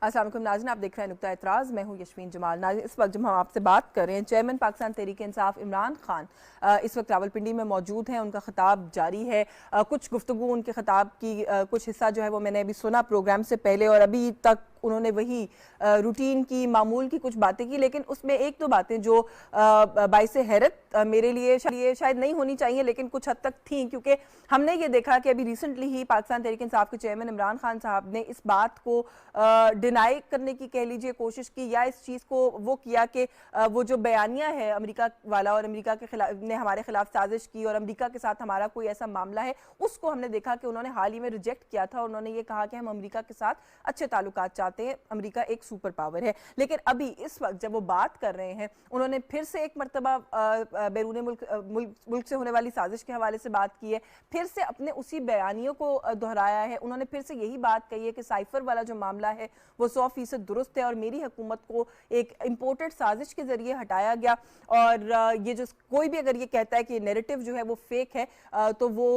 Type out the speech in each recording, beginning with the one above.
अस्सलाम वालेकुम नाज़रीन, आप देख रहे हैं नुक्ता एतराज़। मैं हूं यशवीन जमाल। नाज़रीन, इस वक्त जब हम आपसे बात कर रहे हैं, चेयरमैन पाकिस्तान तहरीक इंसाफ इमरान खान इस वक्त रावलपिंडी में मौजूद हैं। उनका खिताब जारी है। कुछ गुफ्तगू उनके खिताब की कुछ हिस्सा जो है वो मैंने अभी सुना प्रोग्राम से पहले, और अभी तक उन्होंने वही रूटीन की मामूल की कुछ बातें की, लेकिन उसमें एक दो बातें जो बाइस हैरत मेरे लिए शायद नहीं होनी चाहिए, लेकिन कुछ हद तक थी, क्योंकि हमने ये देखा कि अभी रिसेंटली ही पाकिस्तान तहरीक इंसाफ के चेयरमैन इमरान खान साहब ने इस बात को डिनाई करने की कह लीजिए कोशिश की, या इस चीज़ को वो किया कि वो जो बयानिया है अमेरिका वाला, और अमेरिका के खिलाफ ने हमारे खिलाफ साजिश की और अमेरिका के साथ हमारा कोई ऐसा मामला है, उसको हमने देखा कि उन्होंने हाल ही में रिजेक्ट किया था। उन्होंने ये कहा कि हम अमेरिका के साथ अच्छे ताल्लुकात चाहते हैं, अमेरिका एक सुपर पावर है। लेकिन अभी इस वक्त जब वो बात कर रहे हैं, उन्होंने फिर से एक मरतबा बैरून मुल्क से होने वाली साजिश के हवाले से बात की है, फिर से अपने उसी बयानियों को दोहराया है। उन्होंने फिर से यही बात कही है कि साइफर वाला जो मामला है वो 100% दुरुस्त है और मेरी हुकूमत को एक इम्पोर्टेड साजिश के जरिए हटाया गया। और ये जो कोई भी अगर ये कहता है कि नैरेटिव जो है वो फेक है, तो वो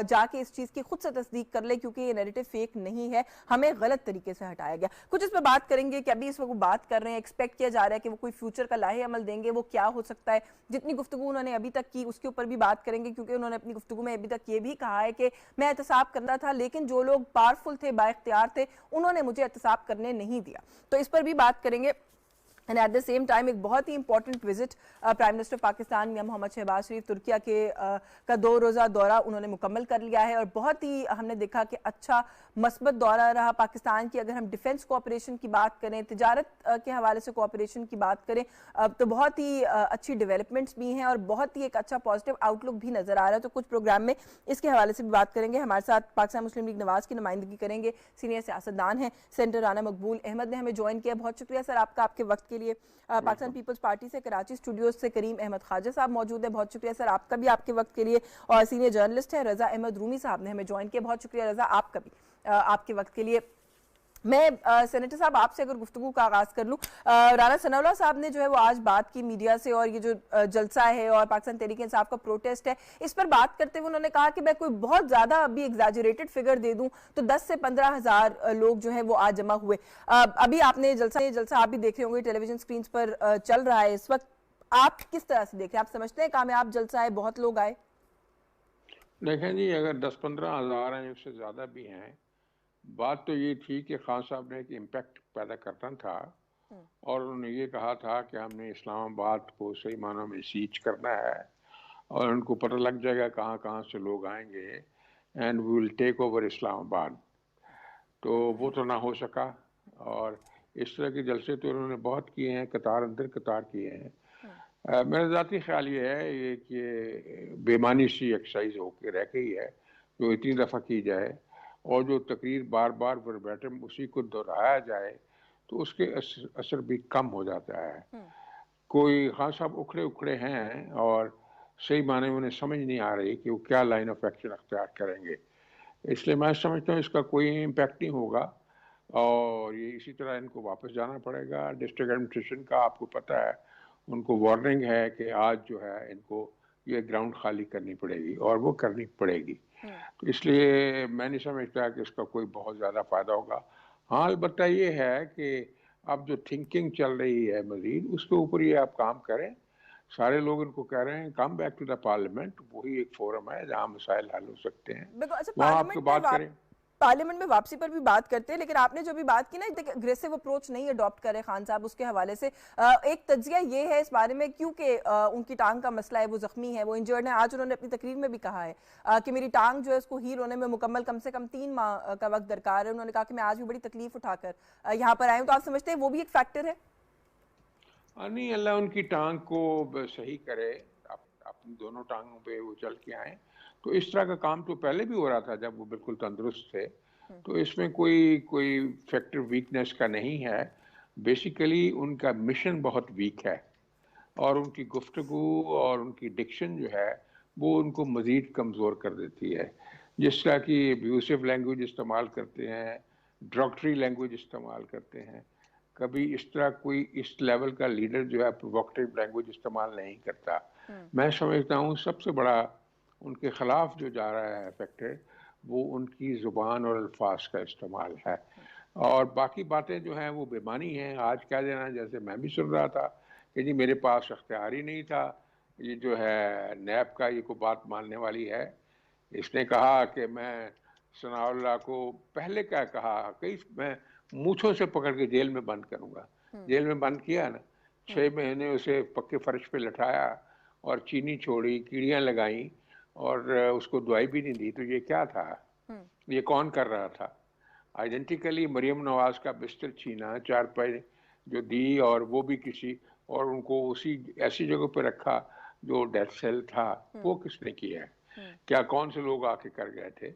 जाके इस चीज़ की खुद से तस्दीक कर ले, क्योंकि ये नैरेटिव फेक नहीं है, हमें गलत तरीके से हटाया गया। कुछ इस पर बात करेंगे कि अभी इस वक्त वो बात कर रहे हैं, एक्सपेक्ट किया जा रहा है कि वो कोई फ्यूचर का लाहे अमल देंगे, वो क्या हो सकता है। जितनी गुफ्तगू उन्होंने अभी तक की उसके ऊपर भी बात करेंगे, क्योंकि उन्होंने अपनी गुफ्तगू में अभी तक ये भी कहा है कि मैं एहतसाब करना था, लेकिन जो लोग पावरफुल थे, बाइख्तियार थे, उन्होंने मुझे एहतसाब करने नहीं दिया। तो इस पर भी बात करेंगे। And at the same time एक बहुत ही important visit prime minister Pakistan मियां मोहम्मद शहबाज शरीफ तुर्किया के का 2 रोज़ा दौरा उन्होंने मुकम्मल कर लिया है, और बहुत ही हमने देखा कि अच्छा मस्बत दौरा रहा पाकिस्तान की। अगर हम डिफेंस कोऑपरेशन की बात करें, तिजारत के हवाले से कोऑपरेशन की बात करें, तो बहुत ही अच्छी डेवलपमेंट्स भी हैं और बहुत ही एक अच्छा पॉजिटिव आउटलुक भी नजर आ रहा है। तो कुछ प्रोग्राम में इसके हवाले से भी बात करेंगे। हमारे साथ पाकिस्तान मुस्लिम लीग नवाज की नुमाइंदगी करेंगे सीनियर सियासतदान हैं सेंटर राना मकबूल अहमद ने हमें ज्वाइन किया। बहुत शुक्रिया सर आपका, आपके वक्त के लिए। पाकिस्तान पीपल्स पार्टी से कराची स्टूडियोज से करीम अहमद ख्वाजा साहब मौजूद है, बहुत शुक्रिया सर आपका भी, आपके वक्त के लिए। और सीनियर जर्नलिस्ट है रजा अहमद रूमी साहब ने हमें ज्वाइन किया, बहुत शुक्रिया रजा आपका भी आपके वक्त के लिए। मैं सेनेटर साहब आपसे अगर गुफ्तगू का आगाज कर लूं, राना सनाउल्लाह साहब ने जो है वो आज बात की मीडिया से, और ये जो जलसा है और पाकिस्तान तहरीक इंसाफ का प्रोटेस्ट है, इस पर बात करते हुए उन्होंने कहा कि मैं कोई बहुत ज्यादा अभी एग्जैजरेटेड फिगर दे दूं तो 10 से 15 हजार लोग जो है वो आज जमा हुए। अभी आपने जलसा आप भी देख रहे होंगे, टेलीविजन स्क्रीन पर चल रहा है इस वक्त। आप किस तरह से देख रहे हैं? आप समझते हैं कामयाब जलसा है, बहुत लोग आए? देखें जी, अगर 10-15 हज़ार हैं, उससे ज़्यादा भी हैं, बात तो ये थी कि खान साहब ने एक इम्पैक्ट पैदा करना था, और उन्होंने ये कहा था कि हमने इस्लामाबाद को सही मानों में सीज करना है, और उनको पता लग जाएगा कहाँ कहाँ से लोग आएंगे, and we will take over Islamabad. तो वो तो ना हो सका, और इस तरह के जलसे तो उन्होंने बहुत किए हैं, कतार अंदर कतार किए हैं। मेरा ज़ाती ख्याल ये है ये कि बेमानी सी एक्सरसाइज होकर रह गई है, जो इतनी दफ़ा की जाए और जो तकरीर बार बार वर्बैटिम उसी को दोहराया जाए, तो उसके असर भी कम हो जाता है। कोई खास साहब उखड़े उखड़े हैं और सही माने में उन्हें समझ नहीं आ रही कि वो क्या लाइन ऑफ एक्शन अख्तियार करेंगे, इसलिए मैं समझता हूँ इसका कोई इम्पैक्ट नहीं होगा, और ये इसी तरह इनको वापस जाना पड़ेगा। डिस्ट्रिक्ट एडमिनिस्ट्रेशन का आपको पता है, उनको वार्निंग है कि आज जो है इनको ये ग्राउंड खाली करनी पड़ेगी, और वो करनी पड़ेगी। तो इसलिए मैं नहीं समझता कि इसका कोई बहुत ज़्यादा फ़ायदा होगा। हाँ, अलबत्ता ये है कि अब जो थिंकिंग चल रही है मज़ीद, उसके ऊपर ये आप काम करें। सारे लोग इनको कह रहे हैं come back to the parliament, वही एक फोरम है जहाँ मसाइल हल हो सकते हैं, बिल्कुल। अच्छा, वहाँ आपको बात करें। पार्लियामेंट में वापसी पर भी बात करते हैं, लेकिन आपने जो भी बात की ना, अग्रेसिव अप्रोच नहीं अडॉप्ट करे खान साहब, उसके हवाले से एक तज्जिया ये है इस बारे में, क्योंकि उनकी टांग का मसला है, वो जख्मी है, वो इंजर्ड है। आज उन्होंने अपनी तकरीर में भी कहा है कि मेरी टांग जो है उसको हील होने में मुकम्मल कम से कम 3 माह का वक्त दरकार है। उन्होंने कहा कि मैं आज भी बड़ी तकलीफ उठाकर यहाँ पर आया हूँ। तो आप समझते हैं वो भी एक फैक्टर है? नहीं, अल्लाह उनकी टांग को सही करे, अपनी दोनों टांगों पे वो चल के आए। तो इस तरह का काम तो पहले भी हो रहा था जब वो बिल्कुल तंदुरुस्त थे, तो इसमें कोई कोई फैक्टर वीकनेस का नहीं है। बेसिकली उनका मिशन बहुत वीक है, और उनकी गुफ्तगू और उनकी डिक्शन जो है वो उनको मज़ीद कमज़ोर कर देती है। जिस तरह की अब्यूसिव लैंग्वेज इस्तेमाल करते हैं, ड्रॉक्टरी लैंग्वेज इस्तेमाल करते हैं, कभी इस तरह कोई इस लेवल का लीडर जो है प्रोवोकेटिव लैंग्वेज इस्तेमाल नहीं करता। मैं समझता हूँ सबसे बड़ा उनके ख़िलाफ़ जो जा रहा है फैक्टर, वो उनकी ज़ुबान और अल्फाज का इस्तेमाल है। और बाकी बातें जो हैं वो बेमानी हैं। आज कह देना, जैसे मैं भी सुन रहा था कि जी मेरे पास अख्तियार ही नहीं था, ये जो है नैब का ये कोई बात मानने वाली है। इसने कहा कि मैं सनाउल्लाह को पहले क्या कहा, कई मैं मूछों से पकड़ के जेल में बंद करूंगा। जेल में बंद किया ना, 6 महीने उसे पक्के फर्श पे लटाया और चीनी छोड़ी, कीड़ियां लगाई और उसको दवाई भी नहीं दी। तो ये क्या था, ये कौन कर रहा था? आइडेंटिकली मरियम नवाज का बिस्तर छीना, चारपाई जो दी, और वो भी किसी और उनको उसी ऐसी जगह पे रखा जो डेथ सेल था, वो किसने किया है? क्या कौन से लोग आके कर गए थे?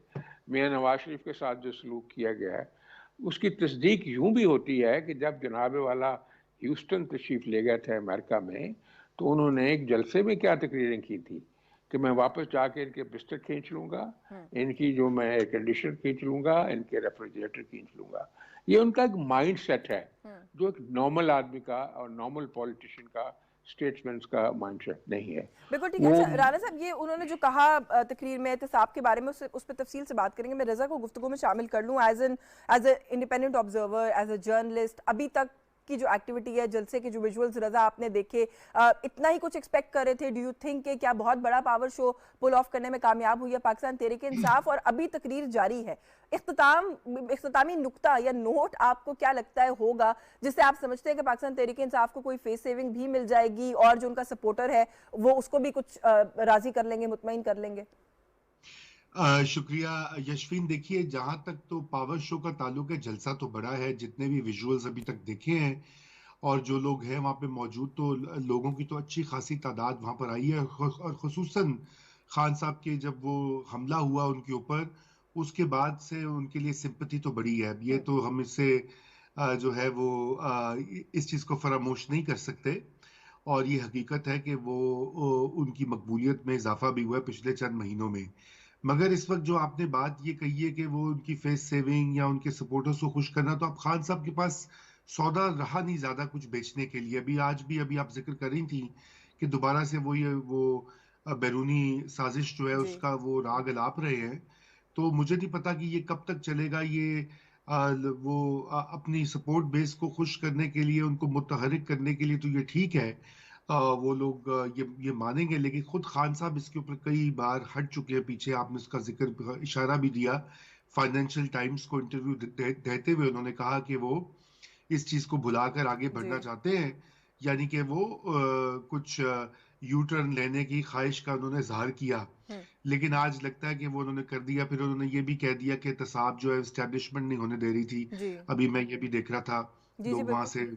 मियां नवाज शरीफ के साथ जो सलूक किया गया है उसकी तस्दीक यूं भी होती है कि जब जनाब वाला ह्यूस्टन तशरीफ ले गए थे अमेरिका में, तो उन्होंने एक जलसे में क्या तकरीरें की थी कि मैं वापस जाके इनके बिस्तर खींच लूंगा, इनकी जो मैं एयर कंडीशनर खींच लूंगा, इनके रेफ्रिजरेटर खींच लूंगा। ये उनका एक माइंड सेट है जो एक नॉर्मल आदमी का और नॉर्मल पॉलिटिशियन का, स्टेट्समैन का माइंड सेट नहीं है। बिल्कुल ठीक है। वो अच्छा राना साहब, ये उन्होंने जो कहा तकरीर में एहतसाब के बारे में, उस पर तफसील से बात करेंगे। मैं रजा को गुफ्तगू में शामिल कर लूँ as a independent observer, as a journalist. अभी तक की जो एक्टिविटी है, जलसे के जो विजुअल्स रजा आपने देखे, इतना ही कुछ एक्सपेक्ट कर रहे थे? डू यू थिंक कि क्या बहुत बड़ा पावर शो पुल ऑफ करने में कामयाब हुई है पाकिस्तान तहरीक इंसाफ? और अभी तकरीर जारी है, इख्तितामी नुक्ता या नोट आपको क्या लगता है होगा जिससे आप समझते हैं कि पाकिस्तान तहरीक इंसाफ को कोई फेस सेविंग भी मिल जाएगी और जो उनका सपोर्टर है वो उसको भी कुछ राजी कर लेंगे, मुतमईन कर लेंगे? शुक्रिया यशवीन। देखिए, जहां तक तो पावर शो का ताल्लुक है, जलसा तो बड़ा है, जितने भी विजुअल्स अभी तक देखे हैं और जो लोग हैं वहां पे मौजूद, तो लोगों की तो अच्छी खासी तादाद वहां पर आई है। और खुसूसन खान साहब के जब वो हमला हुआ उनके ऊपर, उसके बाद से उनके लिए सिंपैथी तो बड़ी है। ये तो हम इससे जो है वो इस चीज को फरामोश नहीं कर सकते। और ये हकीकत है कि वो उनकी मकबूलियत में इजाफा भी हुआ है पिछले चंद महीनों में। मगर इस वक्त जो आपने बात ये कही है कि वो उनकी फेस सेविंग या उनके सपोर्टर्स को खुश करना, तो अब खान साहब के पास सौदा रहा नहीं ज्यादा कुछ बेचने के लिए। अभी आप जिक्र कर रही थी कि दोबारा से वो बैरूनी साजिश जो है जी। उसका वो राग अलाप रहे हैं। तो मुझे नहीं पता कि ये कब तक चलेगा। ये अपनी सपोर्ट बेस को खुश करने के लिए, उनको मुतहरिक करने के लिए तो ये ठीक है, वो लोग ये मानेंगे। लेकिन खुद खान साहब इसके ऊपर कई बार हट चुके हैं पीछे। आपने उसका जिक्र, इशारा भी दिया। फाइनेंशियल टाइम्स को इंटरव्यू देते हुए उन्होंने कहा कि वो इस चीज को भुलाकर आगे बढ़ना जी। चाहते हैं। यानी कि वो कुछ यू टर्न लेने की ख्वाहिश का उन्होंने इजहार किया। लेकिन आज लगता है कि वो उन्होंने कर दिया। फिर उन्होंने ये भी कह दिया कि एहतसाब जो है एस्टेब्लिशमेंट नहीं होने दे रही थी। जी अभी मैं ये भी देख रहा था, जी। जी लोग वहां बिल्कुल। से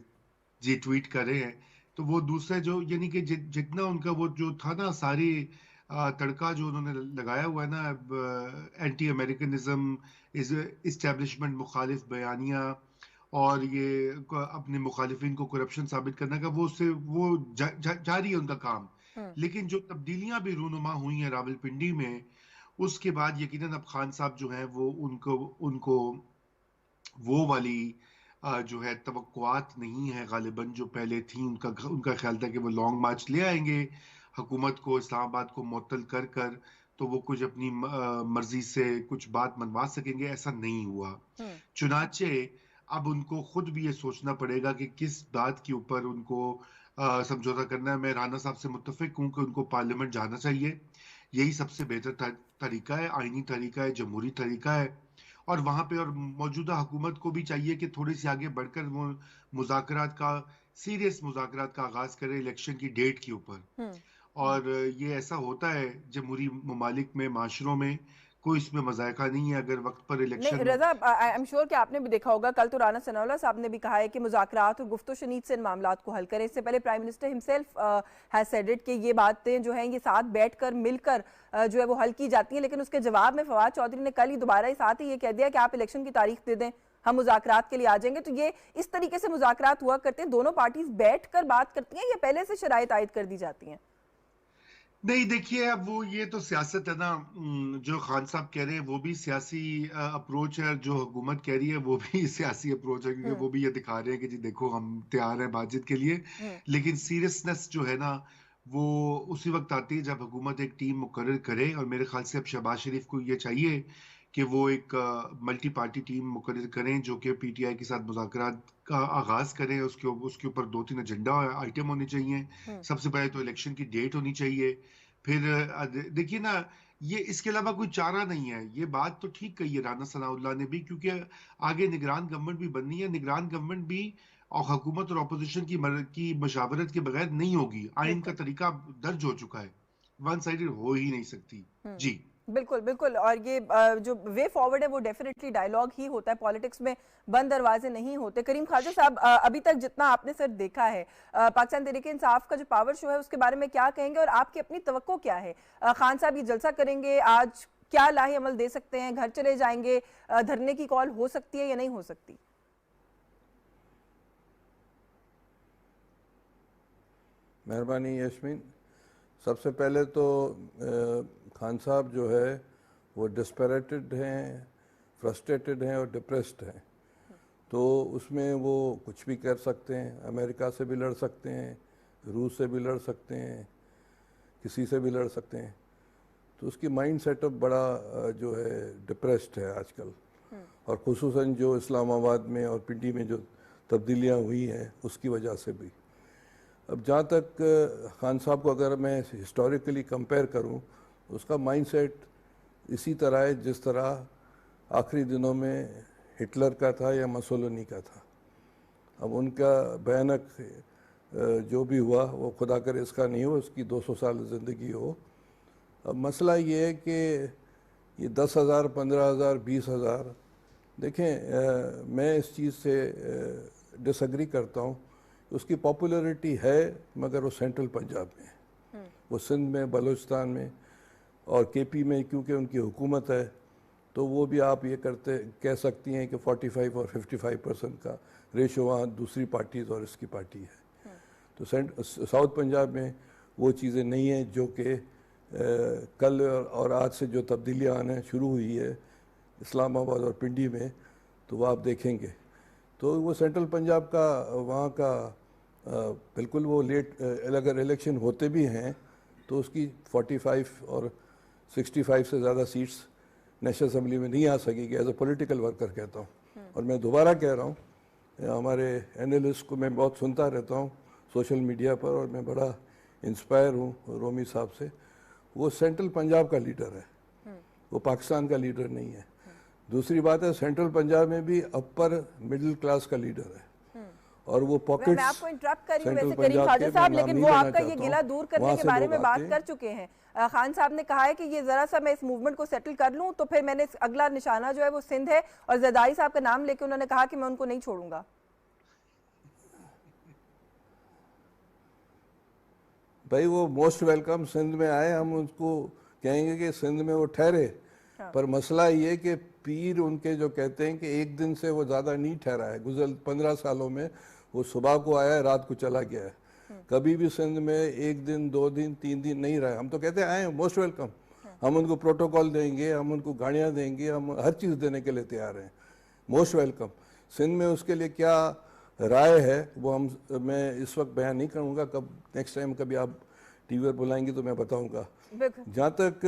जी ट्वीट कर रहे हैं। तो वो दूसरे जो, यानी कि जितना उनका वो जो था ना, सारी तड़का जो उन्होंने लगाया हुआ है ना, एंटी अमेरिकनिज्म, इस्टेब्लिशमेंट मुखालिफ बयानियां, और ये अपने मुखालिफिन को करप्शन साबित करने का, वो जारी है उनका काम। लेकिन जो तब्दीलियां भी रूनुमा हुई हैं रावलपिंडी में, उसके बाद यकीनन अब खान साहब जो हैं वो उनको उनको वो वाली जो है तवक्कुआत नहीं है गालिबन जो पहले थी। उनका ख्याल था कि वो लॉन्ग मार्च ले आएंगे, हुकूमत को, इस्लामाबाद को मुअत्तल कर कर, तो वो कुछ अपनी मर्जी से कुछ बात मनवा सकेंगे। ऐसा नहीं हुआ। चुनाचे अब उनको खुद भी ये सोचना पड़ेगा कि किस बात के ऊपर उनको समझौता करना है। मैं राना साहब से मुत्तफिक हूं कि उनको पार्लियामेंट जाना चाहिए। यही सबसे बेहतर तरीका है, आईनी तरीका है, जमहूरी तरीका है। और वहां पे और मौजूदा हुकूमत को भी चाहिए कि थोड़ी सी आगे बढ़कर वो मुज़ाकरात का, सीरियस मुज़ाकरात का आगाज करे इलेक्शन की डेट के ऊपर। और ये ऐसा होता है जमहूरी ममालिक में, माशरों में कोई इसमें मजायका नहीं है अगर वक्त पर नहीं election. Raza, I am sure कि आपने भी देखा होगा, कल तो राना सनाउल्लाह साहब ने भी कहा है कि मुज़ाकरात और गुफ्तो शनीद से इन मामलात को हल करें। इससे पहले prime minister himself has said it कि ये बातें जो हैं ये साथ बैठकर मिलकर जो है वो हल की जाती हैं। लेकिन उसके जवाब में फवाद चौधरी ने कल ही दोबारा इस साथ ही ये कह दिया कि आप इलेक्शन की तारीख दे दें, हम मुज़ाकरात के लिए आ जाएंगे। तो ये इस तरीके से मुज़ाकरात हुआ करते हैं, दोनों पार्टीज बैठकर बात करती हैं या पहले से शराइत आयद कर दी जाती हैं? नहीं, देखिए, अब वो ये तो सियासत है ना। जो खान साहब कह रहे हैं वो भी सियासी अप्रोच है, और जो हुकूमत कह रही है वो भी सियासी अप्रोच है, क्योंकि वो भी ये दिखा रहे हैं कि जी देखो हम तैयार हैं बातचीत के लिए। लेकिन सीरियसनेस जो है ना, वो उसी वक्त आती है जब हुकूमत एक टीम मुकर्रर करे। और मेरे ख्याल से अब शहबाज शरीफ को ये चाहिए कि वो एक मल्टी पार्टी टीम मुकर्रर करें जो कि पीटीआई के साथ मुज़ाकरात का आगाज करें। उसके ऊपर 2-3 एजेंडा आइटम होने चाहिए। सबसे पहले तो इलेक्शन की डेट होनी चाहिए। फिर देखिए ना, ये इसके अलावा कोई चारा नहीं है। ये बात तो ठीक कही है राना सनाउल्लाह ने भी, क्योंकि आगे निगरान गवर्नमेंट भी बननी है। निगरान गवर्नमेंट भी और हुकूमत और अपोजिशन की मशावरत के बगैर नहीं होगी। आइन का तरीका दर्ज हो चुका है, वन साइडेड हो ही नहीं सकती। जी बिल्कुल बिल्कुल। और ये जो वे फॉरवर्ड है वो डेफिनेटली डायलॉग ही होता है, पॉलिटिक्स में बंद दरवाजे नहीं होते। करीम ख्वाजा साहब, अभी तक जितना आपने सर देखा है पाकिस्तान तहरीक इंसाफ का जो पावर शो है उसके बारे में क्या कहेंगे और आपकी अपनी तवक्को क्या है? खान साहब ये जलसा करेंगे आज, क्या लाहे अमल दे सकते हैं? घर चले जाएंगे? धरने की कॉल हो सकती है या नहीं हो सकती? मेहरबानी यस्मीन। सबसे पहले तो खान साहब जो है वो डिस्पैरेटेड हैं, फ्रस्ट्रेटेड हैं और डिप्रेस्ड हैं। तो उसमें वो कुछ भी कर सकते हैं। अमेरिका से भी लड़ सकते हैं, रूस से भी लड़ सकते हैं, किसी से भी लड़ सकते हैं। तो उसकी माइंड सेटअप बड़ा जो है डिप्रेस्ड है आजकल। और खुसूसन जो इस्लामाबाद में और पिंडी में जो तब्दीलियाँ हुई हैं उसकी वजह से भी। अब जहाँ तक खान साहब को अगर मैं हिस्टोरिकली कंपेयर करूँ, उसका माइंडसेट इसी तरह है जिस तरह आखिरी दिनों में हिटलर का था या मसोलिनी का था। अब उनका भयानक जो भी हुआ वो खुदा करे इसका नहीं हो, उसकी 200 साल ज़िंदगी हो। अब मसला ये है कि ये 10,000, 15,000, 20,000, देखें मैं इस चीज़ से डिसएग्री करता हूँ। उसकी पॉपुलैरिटी है मगर वो सेंट्रल पंजाब में है, वो सिंध में, बलूचिस्तान में और केपी में, क्योंकि उनकी हुकूमत है। तो वो भी आप ये कह सकती हैं कि 45 और 55% का रेशो वहाँ दूसरी पार्टीज़ और इसकी पार्टी है। तो साउथ पंजाब में वो चीज़ें नहीं हैं जो कि कल और आज से जो तब्दीलियाँ आने शुरू हुई है इस्लामाबाद और पिंडी में, तो वो आप देखेंगे। तो वो सेंट्रल पंजाब का वहाँ का बिल्कुल वो लेट, अगर इलेक्शन होते भी हैं तो उसकी 45 और 65 से ज़्यादा सीट्स नेशनल असम्बली में नहीं आ सकेगी। एज ए पॉलिटिकल वर्कर कहता हूँ। और मैं दोबारा कह रहा हूँ, हमारे एनालिस्ट को मैं बहुत सुनता रहता हूँ सोशल मीडिया पर और मैं बड़ा इंस्पायर हूँ रोमी साहब से। वो सेंट्रल पंजाब का लीडर है, वो पाकिस्तान का लीडर नहीं है। दूसरी बात है, सेंट्रल पंजाब में भी अपर मिडिल क्लास का लीडर है और वो पॉकेट्स। मैं आपको इंटरप्ट कर रही हूं वैसे करीम ख्वाजा साहब, लेकिन वो आपका ये गिला दूर करने के बारे में बात कर चुके हैं। खान साहब ने कहा है कि ये जरा सा मैं इस मूवमेंट को सेटल कर लूं तो फिर मैंने अगला निशाना जो है वो सिंध है, और जरदारी साहब का नाम लेके उन्होंने कहा कि मैं उनको नहीं छोड़ूंगा। भाई वो मोस्ट वेलकम, सिंध में आए, हम उनको कहेंगे कि सिंध में वो ठहरे। पर मसला ये कि पीर उनके जो कहते हैं कि एक दिन से वो ज़्यादा नहीं ठहरा है। गुज़र 15 सालों में वो सुबह को आया, रात को चला गया है। कभी भी सिंध में 1 दिन, 2 दिन, 3 दिन नहीं रहा। हम तो कहते हैं आए मोस्ट वेलकम, हम उनको प्रोटोकॉल देंगे, हम उनको गाड़ियाँ देंगे, हम हर चीज़ देने के लिए तैयार हैं। Most welcome. सिंध में उसके लिए क्या राय है वो मैं इस वक्त बयान नहीं करूँगा। कब नेक्स्ट टाइम कभी आप टीवी पर बुलाएंगे तो मैं बताऊँगा। जहाँ तक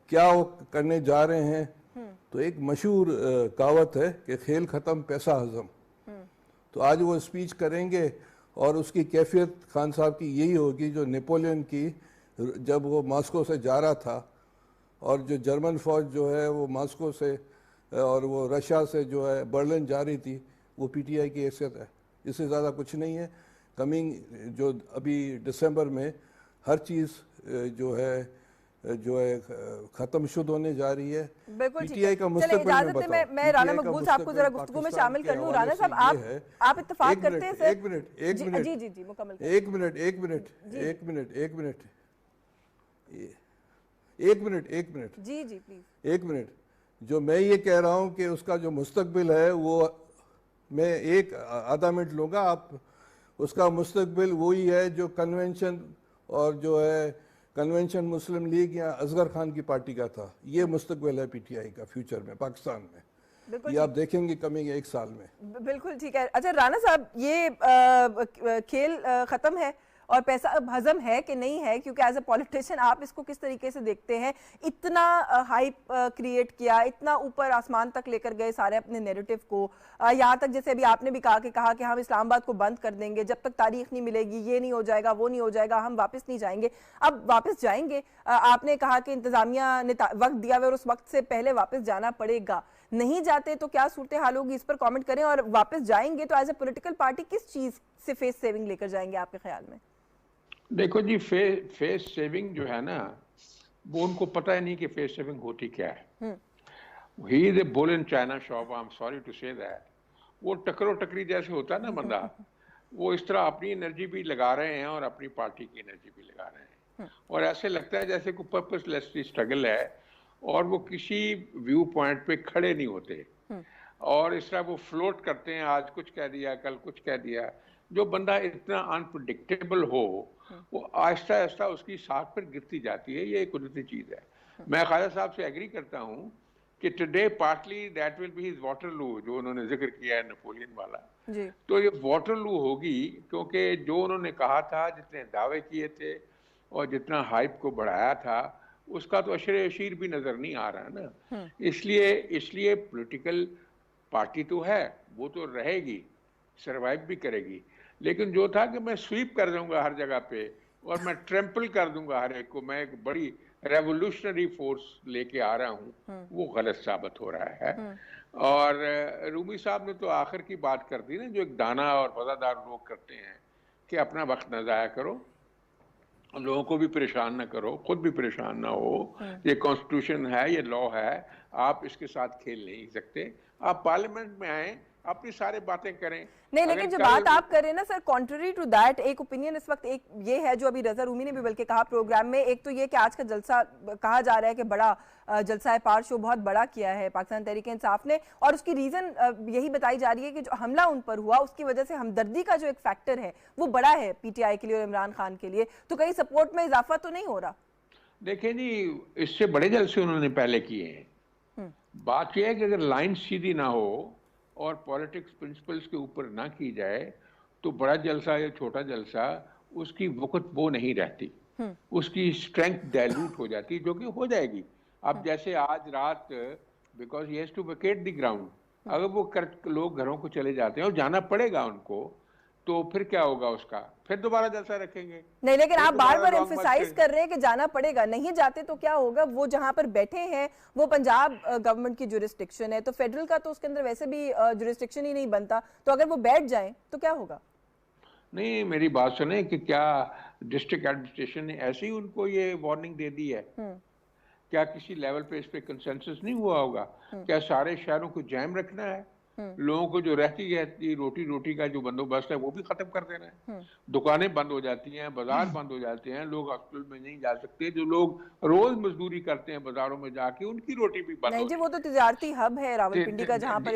क्या वो करने जा रहे हैं, तो एक मशहूर कहावत है कि खेल ख़त्म पैसा हजम। तो आज वो स्पीच करेंगे और उसकी कैफियत खान साहब की यही होगी जो नेपोलियन की, जब वो मॉस्को से जा रहा था और जो जर्मन फौज जो है वो मॉस्को से और वो रशिया से जो है बर्लिन जा रही थी, वो पीटीआई की हैसियत है। इससे ज़्यादा कुछ नहीं है। कमिंग जो अभी दिसंबर में हर चीज़ जो है खत्म शुद्ध होने जा रही है। पीटीआई का मुस्तकबिल मैं राना मकबूल साहब को जरा गुफ्तगू में शामिल कर लूं। राना साहब आप इत्तेफाक करते हैं सर? एक मिनट जी मुकम्मल करें। एक मिनट जी प्लीज। एक मिनट। जो मैं ये कह रहा हूँ कि उसका जो मुस्तकबिल है वो मैं एक आधा मिनट लूँगा। आप उसका मुस्तकबिल वही है जो कन्वेंशन और जो है कन्वेंशन मुस्लिम लीग या असगर खान की पार्टी का था। ये मुस्तकबिल है पीटीआई का फ्यूचर में पाकिस्तान में। ये आप देखेंगे कमिंग 1 साल में। बिल्कुल ठीक है। अच्छा राना साहब, ये खेल खत्म है और पैसा अब हजम है कि नहीं है, क्योंकि एज ए पॉलिटिशियन आप इसको किस तरीके से देखते हैं? इतना हाइप क्रिएट किया, इतना ऊपर आसमान तक लेकर गए सारे अपने नैरेटिव को, यहाँ तक जैसे अभी आपने भी कहा कि हम इस्लामाबाद को बंद कर देंगे, जब तक तारीख नहीं मिलेगी ये नहीं हो जाएगा, वो नहीं हो जाएगा, हम वापस नहीं जाएंगे। अब वापस जाएंगे, आपने कहा कि इंतजामिया ने वक्त दिया हुआ और उस वक्त से पहले वापस जाना पड़ेगा। नहीं जाते तो क्या सूरत हाल होगी, इस पर कमेंट करें। और वापस जाएंगे तो एज ए पॉलिटिकल पार्टी किस चीज से फेस सेविंग लेकर जाएंगे आपके ख्याल में? देखो जी, फेस सेविंग जो है ना, वो उनको पता ही नहीं कि फेस सेविंग होती क्या है। He is a bull in china shop, I am sorry to say that. वो टकरो टकरी जैसे होता है ना बंदा, वो इस तरह अपनी एनर्जी भी लगा रहे हैं और अपनी पार्टी की एनर्जी भी लगा रहे हैं, और ऐसे लगता है जैसे कोई पर्पसलेस स्ट्रगल है और वो किसी व्यू पॉइंट पे खड़े नहीं होते, और इस तरह वो फ्लोट करते हैं, आज कुछ कह दिया कल कुछ कह दिया। जो बंदा इतना अनप्रेडिक्टेबल हो, वो आहिस्ता आहिस्ता उसकी साख पर गिरती जाती है, ये एक कुदरती चीज़ है। मैं ख्वाजा साहब से एग्री करता हूँ कि today partly that will be his Waterloo, जो उन्होंने जिक्र किया है नेपोलियन वाला जी। तो ये वाटरलू होगी, क्योंकि जो उन्होंने कहा था, जितने दावे किए थे और जितना हाइप को बढ़ाया था, उसका तो अशरे अशीर भी नजर नहीं आ रहा ना। इसलिए पॉलिटिकल पार्टी तो है, वो तो रहेगी, सरवाइव भी करेगी, लेकिन जो था कि मैं स्वीप कर दूंगा हर जगह पे और मैं ट्रैम्पल कर दूंगा हर एक को, मैं एक बड़ी रेवोल्यूशनरी फोर्स लेके आ रहा हूँ, वो गलत साबित हो रहा है। और रूमी साहब ने तो आखिर की बात कर दी ना, जो एक दाना और वफादार लोग करते हैं, कि अपना वक्त न ज़ाया करो, लोगों को भी परेशान न करो, खुद भी परेशान ना हो। ये कॉन्स्टिट्यूशन है, ये लॉ है, आप इसके साथ खेल नहीं सकते। आप पार्लियामेंट में आए, अपनी सारी बातें करें। नहीं, लेकिन जो बात आप कर रहे हैं ना सर, कॉन्ट्ररी टू दैट एक ओपिनियन इस वक्त एक ये है, जो अभी रजा रूमी ने भी बल्कि कहा प्रोग्राम में, एक तो ये कि आज का जलसा कहा जा रहा है कि बड़ा जलसा है पार शो बहुत बड़ा किया है पाकिस्तान तहरीक इंसाफ ने, और उसकी रीजन यही बताई जा रही है कि जो हमला उन पर हुआ उसकी वजह से हमदर्दी का जो एक फैक्टर है वो बड़ा है पीटीआई के लिए और इमरान खान के लिए, तो कहीं सपोर्ट में इजाफा तो नहीं हो रहा? देखें जी, इससे बड़े जलसे उन्होंने पहले किए हैं। बात यह है कि अगर लाइन सीधी ना हो और पॉलिटिक्स प्रिंसिपल्स के ऊपर ना की जाए, तो बड़ा जलसा या छोटा जलसा उसकी वक़्त वो नहीं रहती, उसकी स्ट्रेंथ डाइल्यूट हो जाती, जो कि हो जाएगी। अब जैसे आज रात, because he has to vacate the ground, अगर वो लोग घरों को चले जाते हैं और जाना पड़ेगा उनको, तो फिर क्या होगा उसका? फिर दोबारा जलसा रखेंगे। नहीं, लेकिन आप बार बार एम्फसाइज कर रहे हैं कि जाना पड़ेगा, नहीं जाते तो क्या होगा? वो जहां पर बैठे हैं वो पंजाब गवर्नमेंट की जुरिस्डिक्शन है, तो फेडरल का तो उसके अंदर वैसे भी जुरिस्डिक्शन ही नहीं बनता, तो अगर वो बैठ जाएं तो क्या होगा? नहीं, मेरी बात सुने कि क्या डिस्ट्रिक्ट एडमिनिस्ट्रेशन ने ऐसे ही उनको ये वार्निंग दे दी है? क्या किसी लेवल पे इस पे कंसेंसस नहीं हुआ होगा? क्या सारे शहरों को जैम रखना है? लोगों को जो रहती रोटी का जो बंदोबस्त है वो भी खत्म कर देना है? दुकानें बंद हो जाती हैं, बाजार बंद हो जाते हैं, लोग हॉस्पिटल में नहीं जा सकते, जो लोग रोज मजदूरी करते हैं बाजारों में जाके, उनकी रोटी भी बंद हो जाती है। वो तो तिजारती हब है रावलपिंडी का, जहां पर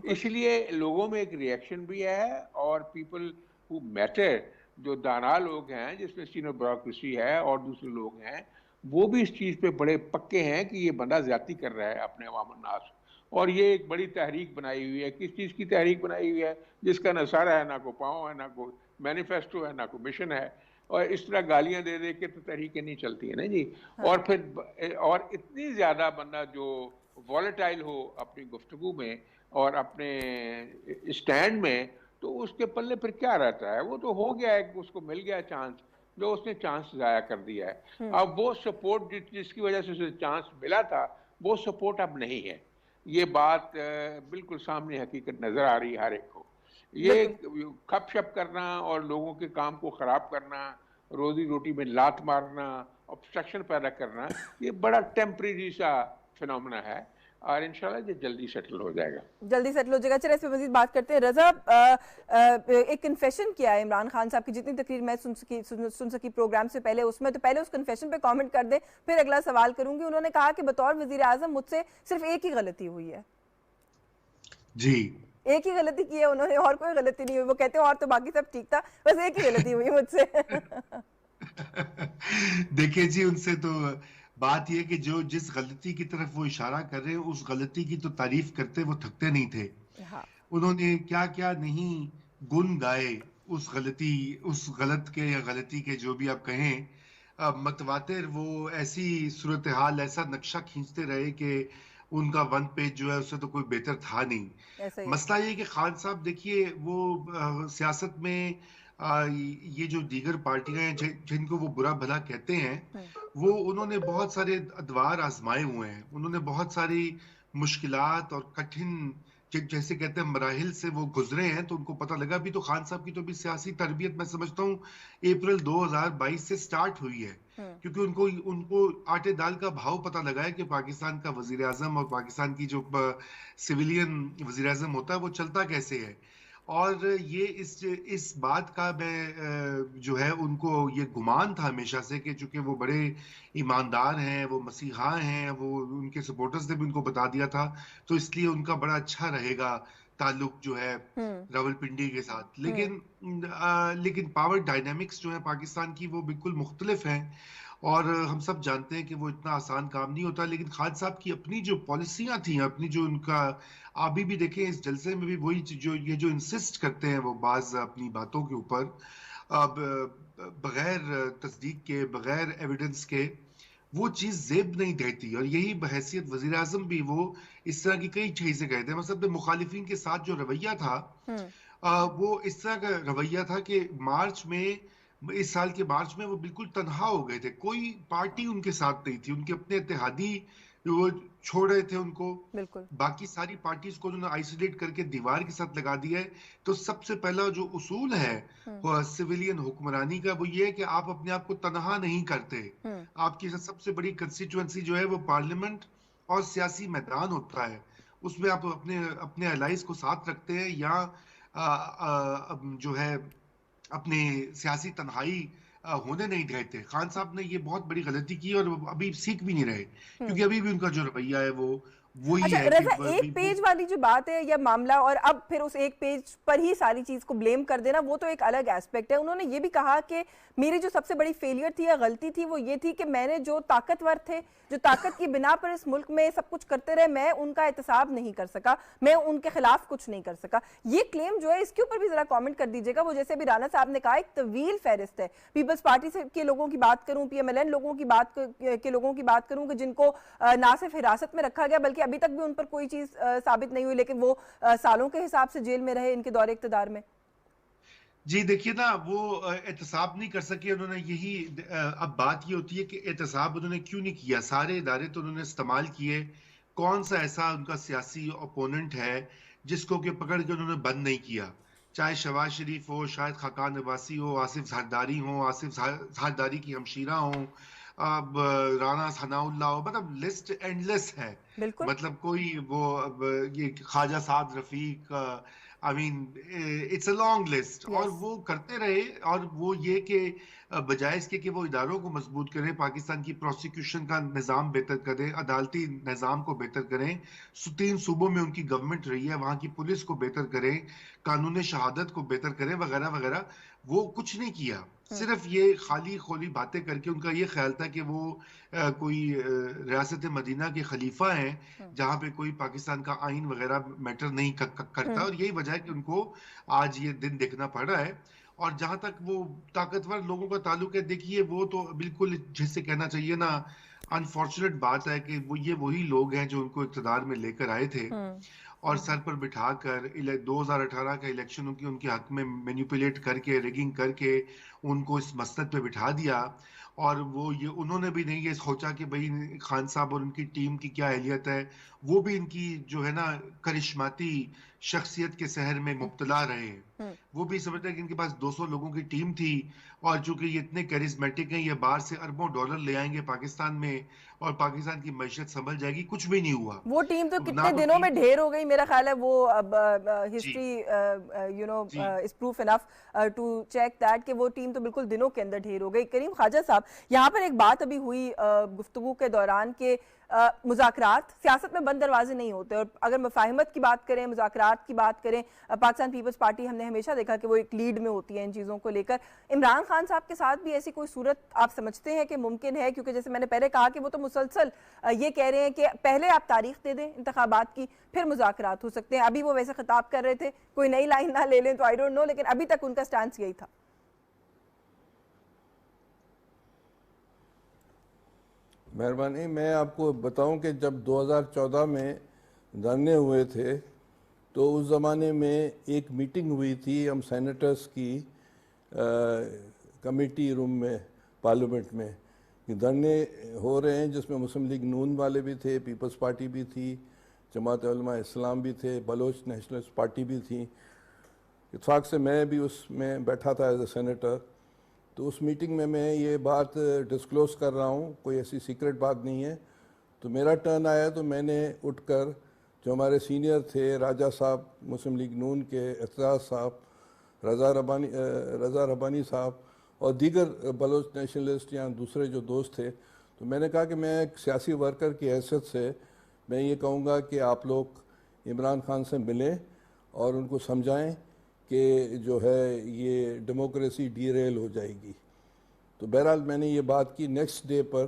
इसीलिए लोगों में एक रिएक्शन भी है, और पीपल हु मैटर, जो दाना लोग हैं, जिसमें सीनियर ब्यूरोक्रेसी है और दूसरे लोग हैं, वो भी इस चीज पे बड़े पक्के हैं कि ये बंदा ज्यादती कर रहा है अपने अवाम नास। और ये एक बड़ी तहरीक बनाई हुई है। किस चीज़ की तहरीक बनाई हुई है? जिसका ना सर है, ना को पाँव है, ना को मैनिफेस्टो है, ना को मिशन है, और इस तरह गालियां दे दे के तो तहरीकें नहीं चलती है ना जी। और फिर और इतनी ज़्यादा बंदा जो वॉलेटाइल हो अपनी गुफ्तगू में और अपने स्टैंड में, तो उसके पल्ले फिर क्या रहता है? वो तो हो गया है, उसको मिल गया चांस, जो उसने चांस ज़ाया कर दिया है। अब वो सपोर्ट जिसकी वजह से उसे चांस मिला था, वो सपोर्ट अब नहीं है। ये बात बिल्कुल सामने हकीकत नजर आ रही है हर एक को। ये खपशप करना और लोगों के काम को खराब करना, रोजी रोटी में लात मारना, ऑब्स्ट्रक्शन पैदा करना, ये बड़ा टेम्परेरी सा फिनोमेना है, और इंशाल्लाह ये जल्दी सेटल हो जाएगा। जल्दी सेटल हो जाएगा। चलिए इस पे मजीद बात करते हैं। रजा, एक कन्फेशन किया है इमरान खान साहब की, जितनी तकरीर मैं सुन सकी प्रोग्राम से पहले, उसमें तो पहले उस कन्फेशन पे कमेंट कर दे, फिर अगला सवाल करूंगी। उन्होंने कहा कि बतौर वजीर आजम मुझसे सिर्फ एक ही गलती हुई है। जी, एक ही गलती की है उन्होंने, और कोई गलती नहीं हुई। वो कहते हैं और तो बाकी सब ठीक था, बस एक ही गलती हुई मुझसे। देखिए जी, उनसे तो बात यह कि जो जिस गलती की तरफ वो इशारा कर रहे हैं, उस गलती की तो तारीफ करते वो थकते नहीं थे। हाँ। उन्होंने क्या क्या नहीं गुण गाए उस गलत के या गलती के जो भी आप कहें, मतवातिर वो ऐसी सूरत हाल, ऐसा नक्शा खींचते रहे कि उनका वन पेज जो है उससे तो कोई बेहतर था नहीं। ऐसा ही है। मसला ये कि खान साहब देखिए वो सियासत में ये जो दीगर पार्टियां हैं जिनको वो बुरा भला कहते हैं, वो उन्होंने बहुत सारे अदवार आजमाए हुए हैं, उन्होंने बहुत सारी मुश्किलात और कठिन जैसे कहते हैं मराहिल से वो गुजरे हैं, तो उनको पता लगा। भी तो खान साहब की तो भी सियासी तरबियत मैं समझता हूँ अप्रैल 2022 से स्टार्ट हुई है, क्योंकि उनको उनको आटे दाल का भाव पता लगा है कि पाकिस्तान का वजीर आजम और पाकिस्तान की जो सिविलियन वजीर आजम होता है वो चलता कैसे है। और ये इस बात का मैं जो है उनको ये गुमान था हमेशा से कि चूंकि वो बड़े ईमानदार हैं, वो मसीहा हैं, वो उनके सपोर्टर्स ने भी उनको बता दिया था, तो इसलिए उनका बड़ा अच्छा रहेगा ताल्लुक जो है रावलपिंडी के साथ। लेकिन पावर डायनामिक्स जो है पाकिस्तान की वो बिल्कुल मुख्तलिफ हैं, और हम सब जानते हैं कि वो इतना आसान काम नहीं होता। लेकिन खान साहब की अपनी जो पॉलिसियां थी, अपनी जो उनका, अभी भी देखें इस जलसे में भी वही जो ये जो इंसिस्ट करते हैं वो बाज अपनी बातों के ऊपर, अब बगैर तस्दीक के, बगैर एविडेंस के, वो चीज जेब नहीं देती। और यही बहैसियत वजीर आजम भी वो इस तरह की कई चीजें कहते हैं। मतलब मुखालिफिन के साथ जो रवैया था, वो इस तरह का रवैया था कि इस साल के मार्च में वो बिल्कुल तन्हा हो गए थे, कोई पार्टी उनके साथ नहीं थी, उनके अपने इत्तेहादी वो छोड़ रहे थे उनको, बाकी सारी पार्टीज को उन्होंने आइसोलेट करके दीवार के साथ लगा दिया है। तो सबसे पहला जो उसूल है सिविलियन हुक्मरानी का वो ये है कि आप अपने आप को तनहा नहीं करते। आपकी सबसे बड़ी कंस्टिट्यूएंसी जो है वो पार्लियामेंट और सियासी मैदान होता है, उसमें आप अपने अलाइज को साथ रखते हैं, या जो है अपने सियासी तन्हाई होने नहीं देते। खान साहब ने ये बहुत बड़ी गलती की और अभी सीख भी नहीं रहे, क्योंकि अभी भी उनका जो रवैया है वो वही अच्छा, है रज़ा, कि एक पेज वाली जो बात है या मामला, और अब फिर उस एक पेज पर ही सारी चीज को ब्लेम कर देना, वो तो एक अलग एस्पेक्ट है। उन्होंने ये भी कहा कि मेरी जो सबसे बड़ी फेलियर थी या गलती थी वो ये थी कि मैंने जो ताकतवर थे, जो ताकत की बिना पर इस मुल्क में सब कुछ करते रहे, मैं उनका एहतसाब नहीं कर सका, मैं उनके खिलाफ कुछ नहीं कर सका। ये क्लेम जो है इसके ऊपर भी जरा कमेंट कर दीजिएगा। वो जैसे अभी राना साहब ने कहा एक तवील फहरिस्त है, पीपल्स पार्टी के लोगों की बात करूं, PMLN लोगों की बात के लोगों की बात करूं कि जिनको ना सिर्फ हिरासत में रखा गया बल्कि अभी तक भी उन पर कोई चीज साबित नहीं हुई, लेकिन वो सालों के हिसाब से जेल में रहे इनके दौरे इख्तिदार में। जी देखिए ना, वो एहतसाब नहीं कर सके उन्होंने। यही अब बात ये होती है कि एहतसाब उन्होंने क्यों नहीं किया। सारे इदारे तो उन्होंने इस्तेमाल किए, कौन सा ऐसा उनका सियासी ओपोनेंट है जिसको कि पकड़ के उन्होंने बंद नहीं किया। चाहे शहबाज शरीफ हो, शायद खाकान नवासी हो, आसिफ जरदारी हो, आसिफ जरदारी की हमशीरा हो, अब राना सनाउल्लाह हो, मतलब लिस्ट एंडलेस है। मतलब कोई वो ये Khawaja Saad Rafique, I mean it's a long list. और वो करते रहे, और वो ये कि बजाय इसके कि वो इदारों को मजबूत करें, पाकिस्तान की प्रोसिक्यूशन का निज़ाम बेहतर करें, अदालती निज़ाम को बेहतर करें, 3 सूबों में उनकी गवर्नमेंट रही है, वहाँ की पुलिस को बेहतर करें, कानून शहादत को बेहतर करें, वगैरह वगैरह, वो कुछ नहीं किया। सिर्फ ये खाली खोली बातें करके उनका ये ख्याल था कि वो कोई रियासत मदीना के खलीफा हैं जहाँ पे कोई पाकिस्तान का आइन वगैरह मैटर नहीं करता, और यही वजह है कि उनको आज ये दिन देखना पड़ रहा है। और जहां तक वो ताकतवर लोगों का ताल्लुक है, देखिए वो तो बिल्कुल जिससे कहना चाहिए ना, अनफॉर्चुनेट बात है कि ये वही लोग हैं जो उनको इक़्तिदार में लेकर आए थे और सर पर बिठाकर 2018 का इलेक्शन उनके हक में मैनिपुलेट करके, रिगिंग करके उनको इस मसनद पे बिठा दिया। और वो ये उन्होंने भी नहीं ये सोचा कि भाई खान साहब और उनकी टीम की क्या अहलियत है, वो भी इनकी जो है ना करिश्माती शख्सियत के सहर में मुब्तला रहे। वो भी समझते हैं कि इनके पास 200 लोगों की टीम थी, और चूंकि ये इतने करिश्मेटिक हैं, ये बाहर से अरबों डॉलर ले आएंगे पाकिस्तान में और पाकिस्तान की मैशत संभल जाएगी। कुछ भी नहीं हुआ। वो टीम तो कितने दिनों में ढेर हो गई, मेरा ख्याल है वो अब history is proof enough to check that कि वो टीम टीम तो बिल्कुल दिनों के अंदर ढेर हो गई। करीम ख्वाजा साहब, यहाँ पर एक बात अभी हुई गुफ्तगू के दौरान के मुज़ाकरात सियासत में बंद दरवाजे नहीं होते, और अगर मुफाहिमत की बात करें, मुज़ाकरात की बात करें, पाकिस्तान पीपल्स पार्टी हमने हमेशा देखा कि वो एक लीड में होती है इन चीज़ों को लेकर। इमरान खान साहब के साथ भी ऐसी कोई सूरत आप समझते हैं कि मुमकिन है? क्योंकि जैसे मैंने पहले कहा कि वो तो मुसलसल ये कह रहे हैं कि पहले आप तारीख दे दें इंतखाबात की, फिर मुज़ाकरात हो सकते हैं। अभी वो वैसे खिताब कर रहे थे, कोई नई लाइन ना ले लें तो आई डोंट नो, लेकिन अभी तक उनका स्टांस यही था। मेहरबानी, मैं आपको बताऊं कि जब 2014 में धरने हुए थे तो उस ज़माने में एक मीटिंग हुई थी हम सेनेटर्स की कमेटी रूम में पार्लियामेंट में, कि धरने हो रहे हैं जिसमें मुस्लिम लीग नून वाले भी थे, पीपल्स पार्टी भी थी, जमात उलमा इस्लाम भी थे, बलोच नेशनलिस्ट पार्टी भी थी। इत्फाक से मैं भी उसमें बैठा था एज ए सेनेटर। तो उस मीटिंग में मैं ये बात डिस्क्लोज़ कर रहा हूँ, कोई ऐसी सीक्रेट बात नहीं है। तो मेरा टर्न आया तो मैंने उठकर, जो हमारे सीनियर थे, राजा साहब मुस्लिम लीग नून के, एतजाज़ साहब, रज़ा रब्बानी साहब और दीगर बलोच नेशनलिस्ट या दूसरे जो दोस्त थे, तो मैंने कहा कि मैं एक सियासी वर्कर की हैसियत से मैं ये कहूँगा कि आप लोग इमरान खान से मिलें और उनको समझाएं कि जो है ये डेमोक्रेसी डीरेल हो जाएगी। तो बहरहाल मैंने ये बात की। नेक्स्ट डे पर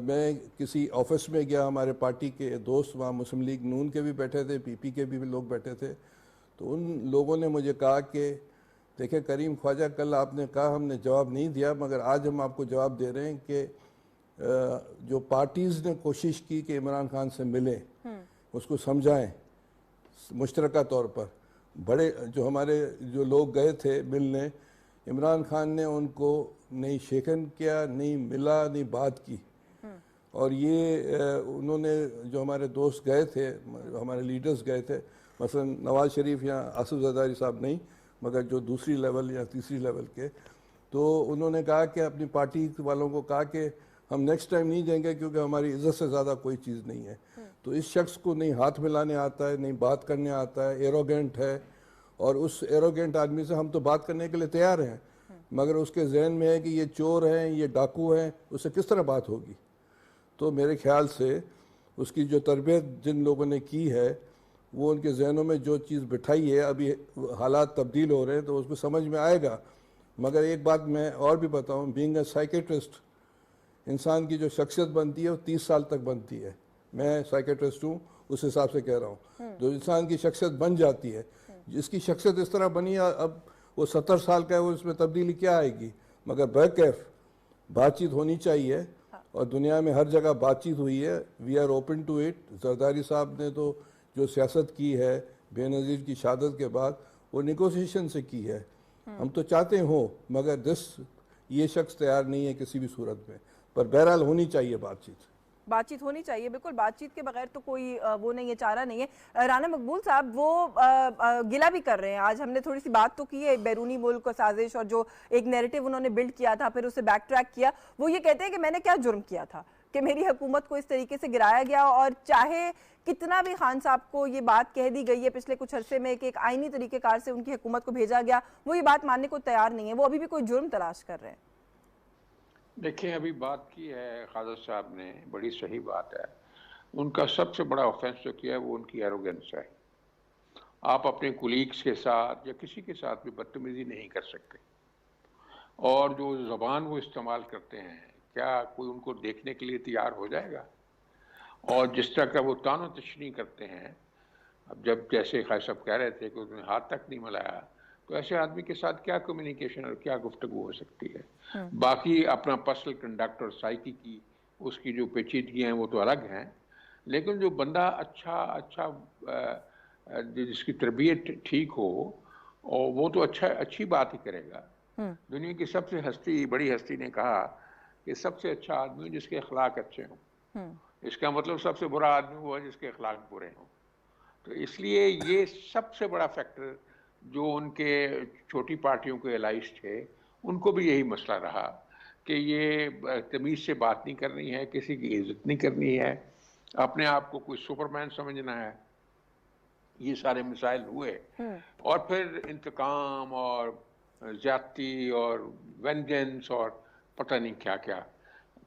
मैं किसी ऑफिस में गया, हमारे पार्टी के दोस्त वहाँ मुस्लिम लीग नून के भी बैठे थे, पीपी के भी लोग बैठे थे। तो उन लोगों ने मुझे कहा कि देखिए करीम ख्वाजा, कल आपने कहा हमने जवाब नहीं दिया, मगर आज हम आपको जवाब दे रहे हैं कि जो पार्टीज़ ने कोशिश की कि इमरान खान से मिलें, उसको समझाएं मुश्तरका तौर पर। बड़े जो हमारे जो लोग गए थे मिलने, इमरान खान ने उनको नहीं शेकन किया, नहीं मिला, नहीं बात की। और ये उन्होंने, जो हमारे दोस्त गए थे, हमारे लीडर्स गए थे, मसलन नवाज शरीफ या आसिफ जरदारी साहब नहीं, मगर जो दूसरी लेवल या तीसरी लेवल के, तो उन्होंने कहा कि अपनी पार्टी वालों को कहा कि हम नेक्स्ट टाइम नहीं देंगे क्योंकि हमारी इज्जत से ज़्यादा कोई चीज़ नहीं है। तो इस शख्स को नहीं हाथ मिलाने आता है, नहीं बात करने आता है, एरोगेंट है, और उस एरोगेंट आदमी से हम तो बात करने के लिए तैयार हैं, मगर उसके जहन में है कि ये चोर हैं, ये डाकू हैं, उससे किस तरह बात होगी। तो मेरे ख्याल से उसकी जो तरबियत जिन लोगों ने की है, वो उनके जहनों में जो चीज़ बिठाई है, अभी हालात तब्दील हो रहे हैं तो उसको समझ में आएगा। मगर एक बात मैं और भी बताऊँ, बीइंग ए साइकेट्रिस्ट, इंसान की जो शख्सियत बनती है वो 30 साल तक बनती है। मैं साइकेट्रिस्ट हूँ, उस हिसाब से कह रहा हूँ। जो इंसान की शख्सियत बन जाती है, जिसकी शख्सियत इस तरह बनी, अब वो 70 साल का है, वो इसमें तब्दीली क्या आएगी। मगर बैकैफ बातचीत होनी चाहिए, और दुनिया में हर जगह बातचीत हुई है। We are open to it. Zardari साहब ने तो जो सियासत की है बेनज़ीर की शहादत के बाद, वो निगोसिएशन से की है। हम तो चाहते हो, मगर ये शख्स तैयार नहीं है किसी भी सूरत में। पर बहरहाल होनी चाहिए बातचीत होनी चाहिए, बिल्कुल। बातचीत के बगैर तो कोई वो नहीं है, चारा नहीं है। राना मकबूल साहब, वो गिला भी कर रहे हैं। आज हमने थोड़ी सी बात तो की है बैरूनी मुल्क साजिश और जो एक नैरेटिव उन्होंने बिल्ड किया था, फिर उसे बैक ट्रैक किया। वो ये कहते हैं कि मैंने क्या जुर्म किया था कि मेरी हुकूमत को इस तरीके से गिराया गया, और चाहे कितना भी खान साहब को ये बात कह दी गई है पिछले कुछ अरसे में कि एक आईनी तरीकेकार से उनकी हुकूमत को भेजा गया, वो ये बात मानने को तैयार नहीं है। वो अभी भी कोई जुर्म तलाश कर रहे हैं। देखिए, अभी बात की है ख्वाजा साहब ने, बड़ी सही बात है। उनका सबसे बड़ा ऑफेंस जो किया है वो उनकी एरोगेंस है। आप अपने कुलीग्स के साथ या किसी के साथ भी बदतमीजी नहीं कर सकते, और जो ज़बान वो इस्तेमाल करते हैं, क्या कोई उनको देखने के लिए तैयार हो जाएगा। और जिस तरह का वो तानो तशनी करते हैं, अब जब जैसे खान साहब कह रहे थे कि उसने हाथ तक नहीं मिलाया, तो ऐसे आदमी के साथ क्या कम्युनिकेशन और क्या गुफ्तगू हो सकती है। बाकी अपना पर्सनल कंडक्ट और साइकी की उसकी जो पेचीदगियाँ हैं वो तो अलग हैं, लेकिन जो बंदा अच्छा जिसकी तरबियत ठीक हो, और वो तो अच्छी बात ही करेगा। दुनिया की सबसे बड़ी हस्ती ने कहा कि सबसे अच्छा आदमी जिसके अखलाक अच्छे हों। इसका मतलब सबसे बुरा आदमी वो है जिसके अखलाक बुरे हों। तो इसलिए ये सबसे बड़ा फैक्टर जो उनके छोटी पार्टियों के एलाइज थे, उनको भी यही मसला रहा कि ये तमीज़ से बात नहीं करनी है, किसी की इज्जत नहीं करनी है, अपने आप को कोई सुपरमैन समझना है। ये सारे मिसाइल हुए, और फिर इंतकाम और ज्यादती और वेंजेंस और पता नहीं क्या क्या।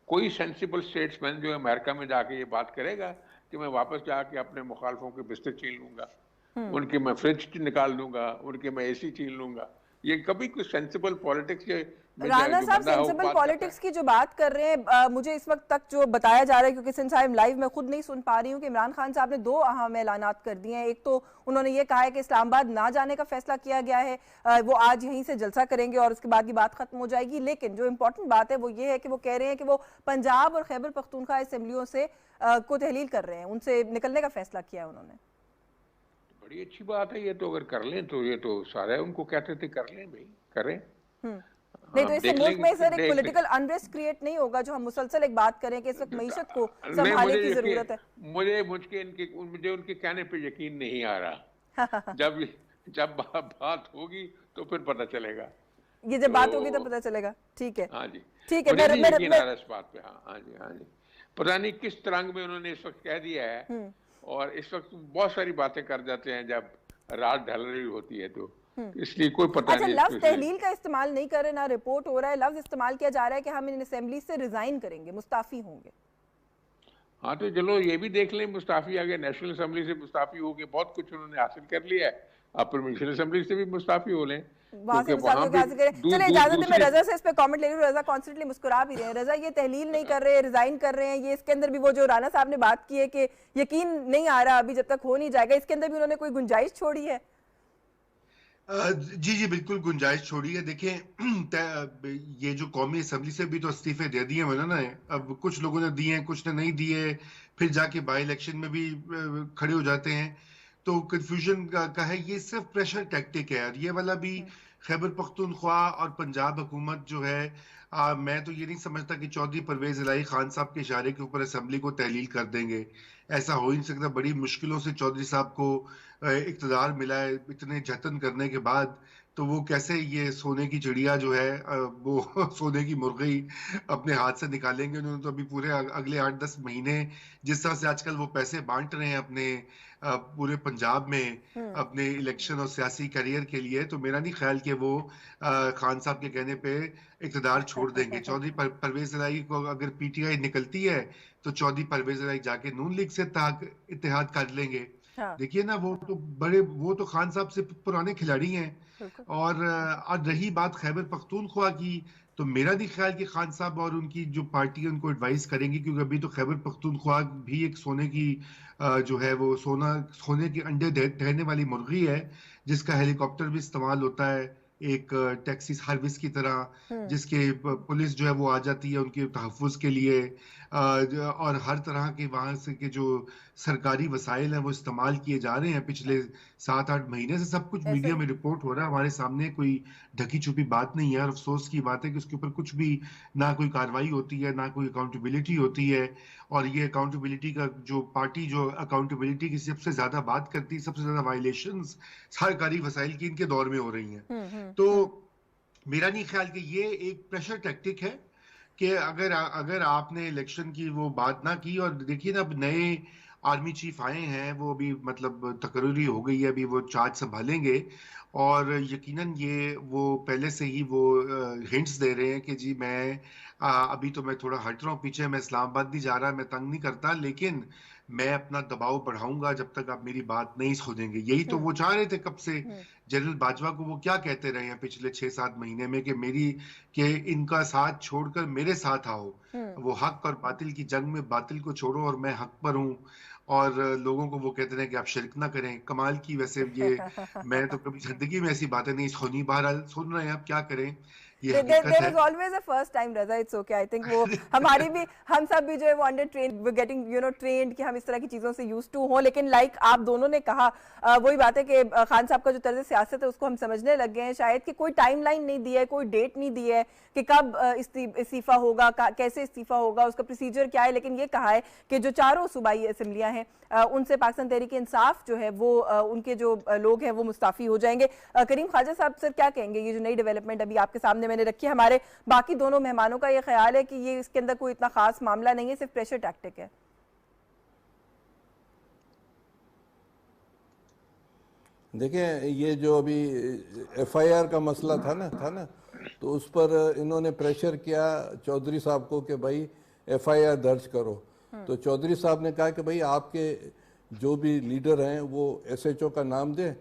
कोई सेंसिबल स्टेट्समैन जो अमेरिका में जाके ये बात करेगा कि मैं वापस जाके अपने मुखालफों के बिस्तर छीन लूंगा, उनके मैं फ्रिज निकाल दूंगा, उनके मैं एसी छीन लूंगा, ये कभी कोई सेंसिबल पॉलिटिक्स के में राणा जो साहब बंदा है वो सेंसिबल बात करता पॉलिटिक्स है? की जो बात कर रहे हैं, मुझे इस वक्त तक जो बताया जा रहा है, क्योंकि सिंस आई एम लाइव मैं खुद नहीं सुन पा रही हूँ, कि इमरान खान साहब ने 2 अहम ऐलानात कर दिए हैं। एक तो उन्होंने ये कहा है कि इस्लामाबाद ना जाने का फैसला किया गया है, वो आज यहीं से जलसा करेंगे और उसके बाद की बात खत्म हो जाएगी। लेकिन जो इंपॉर्टेंट बात है वो ये है कि वो कह रहे हैं कि वो पंजाब और खैबर पख्तूनख्वा असेंबलियों से को तहलील कर रहे हैं, उनसे निकलने का फैसला किया है उन्होंने। बड़ी अच्छी बात है ये तो, अगर कर लें तो ये तो सारे उनको कहते थे कर लें भाई, करें। नहीं तो इससे देख मुल्क लेंगे, में सर एक देख पॉलिटिकल अनरेस्ट क्रिएट नहीं होगा, जो हम मुसलसल एक बात करें कि इस वक्त मईशत को नहीं, संभालने की जरूरत है। मुझे उनके कहने पे यकीन नहीं आ रहा। जब बात होगी तो फिर पता चलेगा। ये जब बात होगी तो तो पता चलेगा। ठीक है, हाँ जी, ठीक है। मुझे नहीं यकीन आ रहा इस बात पे। हाँ जी, हाँ जी, पता नहीं किस तरंग में उन्होंने इस वक्त कह दिया है, और इस वक्त बहुत सारी बातें कर जाते हैं जब रात ढल रही होती है, तो इसलिए कोई पता अच्छा, नहीं। लफ्ज तहलील का इस्तेमाल नहीं कर रहे, ना रिपोर्ट हो रहा है, लफ्ज इस्तेमाल किया जा रहा है कि हम इन असेंबली से रिजाइन करेंगे, मुस्ताफी होंगे। हाँ तो चलो ये भी देख लें, मुस्ताफी आगे नेशनल असेंबली से मुस्ताफी हो गए, बहुत कुछ उन्होंने हासिल कर लिया है, अब प्रोविंशियल असेंबली से भी मुस्ताफी हो लें, वहां से क्योंकि वहां भी चलिए इजाजत है, मैं रजा से इस पे कमेंट ले रही हूँ। रजा कॉन्स्टेंटली मुस्कुरा भी रहे हैं। रजा, ये तहलील नहीं कर रहे, रिजाइन कर रहे हैं, ये इसके अंदर भी वो जो राणा साहब ने बात की है कि यकीन नहीं आ रहा अभी जब तक हो नहीं जाएगा, इसके अंदर भी उन्होंने कोई गुंजाइश छोड़ी है? जी जी बिल्कुल गुंजाइश छोड़ी है। देखिए ये जो कौमी असेंबली से भी तो इस्तीफे दे दिए उन्होंने ना, अब कुछ लोगों ने दिए हैं, कुछ ने नहीं दिए, फिर जाके बाई इलेक्शन में भी खड़े हो जाते हैं, तो कंफ्यूजन का है। ये सिर्फ प्रेशर टैक्टिक है यार, ये वाला भी। खैबर पख्तूनख्वा और पंजाब हुकूमत जो है, मैं तो ये नहीं समझता कि चौधरी परवेज इलाही खान साहब के इशारे के ऊपर असेंबली को तहलील कर देंगे। ऐसा हो ही नहीं सकता। बड़ी मुश्किलों से चौधरी साहब को इक़्तिदार मिला है, इतने जतन करने के बाद, तो वो कैसे ये सोने की चिड़िया जो है वो सोने की मुर्गी अपने हाथ से निकालेंगे? उन्होंने तो अभी पूरे अगले 8-10 महीने जिस तरह से आजकल वो पैसे बांट रहे हैं अपने पूरे पंजाब में अपने इलेक्शन और सियासी करियर के लिए, तो मेरा नहीं ख्याल कि वो खान साहब के कहने पे इक़्तिदार छोड़ देंगे। चौधरी परवेज इलाही को अगर पीटीआई निकलती है तो चौधरी परवेज इलाही जाके नून लीग से इत्तेहाद कर लेंगे। देखिए ना, वो तो खान साहब से पुराने खिलाड़ी हैं। और रही बात खैबर पख्तूनख्वा की, तो मेरा नहीं ख्याल कि खान साहब और उनकी जो पार्टी है उनको एडवाइस करेंगी, क्योंकि अभी तो खैबर पख्तूनख्वा भी एक सोने की जो है वो सोने के अंडे ठहरने वाली मुर्गी है, जिसका हेलीकॉप्टर भी इस्तेमाल होता है एक टैक्सी सर्विस की तरह, जिसके पुलिस जो है वो आ जाती है उनके तहफ़्फ़ुज़ के लिए, और हर तरह के वहाँ से के जो सरकारी वसाइल हैं वो इस्तेमाल किए जा रहे हैं पिछले 7-8 महीने से। सब कुछ मीडिया में रिपोर्ट हो रहा है हमारे सामने, कोई ढकी छुपी बात नहीं है। और अफसोस की बात है कि उसके ऊपर कुछ भी ना कोई कार्रवाई होती है, ना कोई अकाउंटेबिलिटी होती है। और ये अकाउंटेबिलिटी का जो पार्टी जो अकाउंटेबिलिटी की सबसे ज्यादा बात करती है, सबसे ज्यादा वायलेशंस सरकारी वसाइल की इनके दौर में हो रही हैं। तो मेरा नहीं ख्याल कि ये एक प्रेशर टैक्टिक है कि अगर आपने इलेक्शन की वो बात ना की, और देखिए ना अब नए आर्मी चीफ आए हैं, वो अभी मतलब तकरीरी हो गई है, अभी वो चार्ज संभालेंगे, और यकीनन ये वो पहले से ही वो हिंट्स दे रहे हैं कि जी मैं अभी तो मैं थोड़ा हट रहा हूँ पीछे, मैं इस्लामाबाद नहीं जा रहा, मैं तंग नहीं करता, लेकिन मैं अपना दबाव बढ़ाऊंगा जब तक आप मेरी बात नहीं सुनेंगे। यही तो वो चाह रहे थे कब से। जनरल बाजवा को वो क्या कहते रहे हैं पिछले 6-7 महीने में कि इनका साथ छोड़कर मेरे साथ आओ, वो हक और बातिल की जंग में बातिल को छोड़ो और मैं हक पर हूँ, और लोगों को वो कहते रहे कि आप शिरक ना करें। कमाल की वैसे ये मैं तो कभी जिंदगी में ऐसी बातें नहीं सुनी, बहरहाल सुन रहे हैं, आप क्या करें, ये हकीकत है। always a first time, Raza, it's okay. I think वो हमारी भी, हम सब भी जो है वो under train, we're getting trained कि हम इस तरह की चीज़ों से used to हों। लेकिन लाइक आप दोनों ने कहा, वही बात है कि खान साहब का जो तर्ज सियासत है उसको हम समझने लग गए हैं शायद, कि कोई टाइमलाइन नहीं दी है, कोई डेट नहीं दी है कि कब इस्तीफा होगा, कैसे इस्तीफा होगा, उसका प्रोसीजर क्या है। लेकिन ये कहा है कि जो चारों सूबाई असेंबलियाँ हैं उनसे पाकिस्तान तहरीक इंसाफ जो है वो उनके जो लोग हैं वो मुस्ताफ़ी हो जाएंगे। करीम ख्वाजा साहब सर क्या कहेंगे, ये जो नई डेवलपमेंट अभी आपके सामने मैंने रखी है, हमारे बाकी दोनों मेहमानों का ये ख्याल है कि ये इसके अंदर कोई इतना खास मामला नहीं है, सिर्फ प्रेशर टैक्टिक है? देखें, ये जो अभी एफआईआर का मसला था ना, तो उस पर इन्होंने प्रेशर किया चौधरी साहब को कि भाई एफआईआर दर्ज करो। तो चौधरी साहब ने कहा कि भाई आपके जो भी लीडर हैं वो एसएचओ का नाम दें,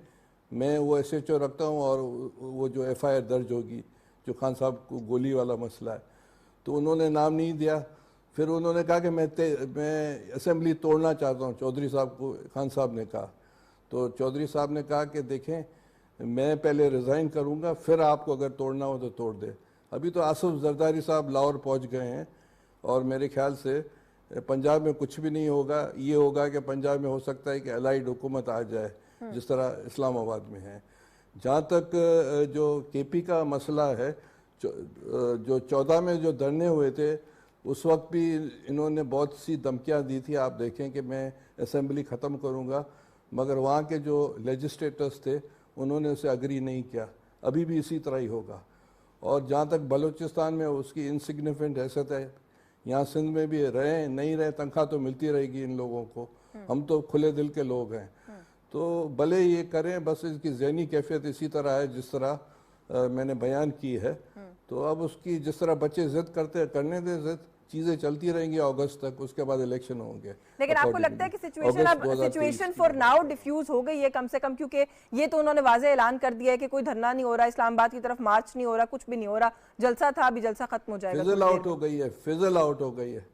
मैं वो एसएचओ रखता हूँ और वो जो एफआईआर दर्ज होगी, जो खान साहब को गोली वाला मसला है। तो उन्होंने नाम नहीं दिया। फिर उन्होंने कहा कि मैं असेंबली तोड़ना चाहता हूँ, चौधरी साहब को खान साहब ने कहा। तो चौधरी साहब ने कहा कि देखें, मैं पहले रिज़ाइन करूंगा, फिर आपको अगर तोड़ना हो तो तोड़ दे। अभी तो आसिफ जरदारी साहब लाहौर पहुंच गए हैं और मेरे ख्याल से पंजाब में कुछ भी नहीं होगा। ये होगा कि पंजाब में हो सकता है कि अलाइड हुकूमत आ जाए, जिस तरह इस्लामाबाद में है। जहाँ तक जो केपी का मसला है, जो 14 में जो धरने हुए थे, उस वक्त भी इन्होंने बहुत सी धमकियाँ दी थी। आप देखें कि मैं असेंबली ख़त्म करूँगा, मगर वहाँ के जो लेजिस्लेटर्स थे उन्होंने उसे अग्री नहीं किया। अभी भी इसी तरह ही होगा। और जहाँ तक बलूचिस्तान में उसकी इनसिग्निफिकेंट हैसियत है, यहाँ सिंध में भी रहे नहीं रहे, तनख्वाह तो मिलती रहेगी इन लोगों को। हम तो खुले दिल के लोग हैं, तो भले ये करें, बस इसकी ज़हनी कैफियत इसी तरह है जिस तरह मैंने बयान की है। तो अब उसकी जिस तरह बच्चे जिद करते करने दें जिद, चीजें चलती रहेंगी अगस्त तक, उसके बाद इलेक्शन होंगे। लेकिन आपको लगता है कि सिचुएशन फॉर नाउ डिफ्यूज हो गई है कम से कम, क्योंकि ये तो उन्होंने वाज़ेह ऐलान कर दिया है कि कोई धरना नहीं हो रहा, इस्लामाबाद की तरफ मार्च नहीं हो रहा, कुछ भी नहीं हो रहा, जलसा था, अभी जलसा खत्म हो जाएगा। फिजल आउट हो गई है, फिजल आउट हो गई है।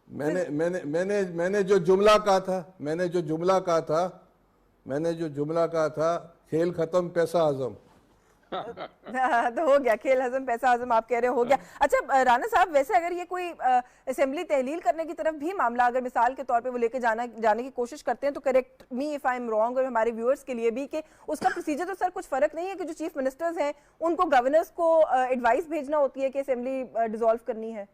मैंने जो जुमला कहा था, खेल खत्म पैसा हजम। तो हो गया खेल हजम पैसा हजम, आप कह रहे हो गया। अच्छा राना साहब, वैसे अगर ये कोई असेंबली तहलील करने की तरफ भी मामला अगर मिसाल के तौर पे वो लेके जाने की कोशिश करते हैं, तो correct me if I am wrong, और हमारे व्यूअर्स के लिए भी, कि उसका प्रोसीजर तो सर कुछ फर्क नहीं है कि जो चीफ मिनिस्टर्स हैं उनको गवर्नर्स को एडवाइस भेजना होती है कि असेंबली डिसॉल्व करनी है?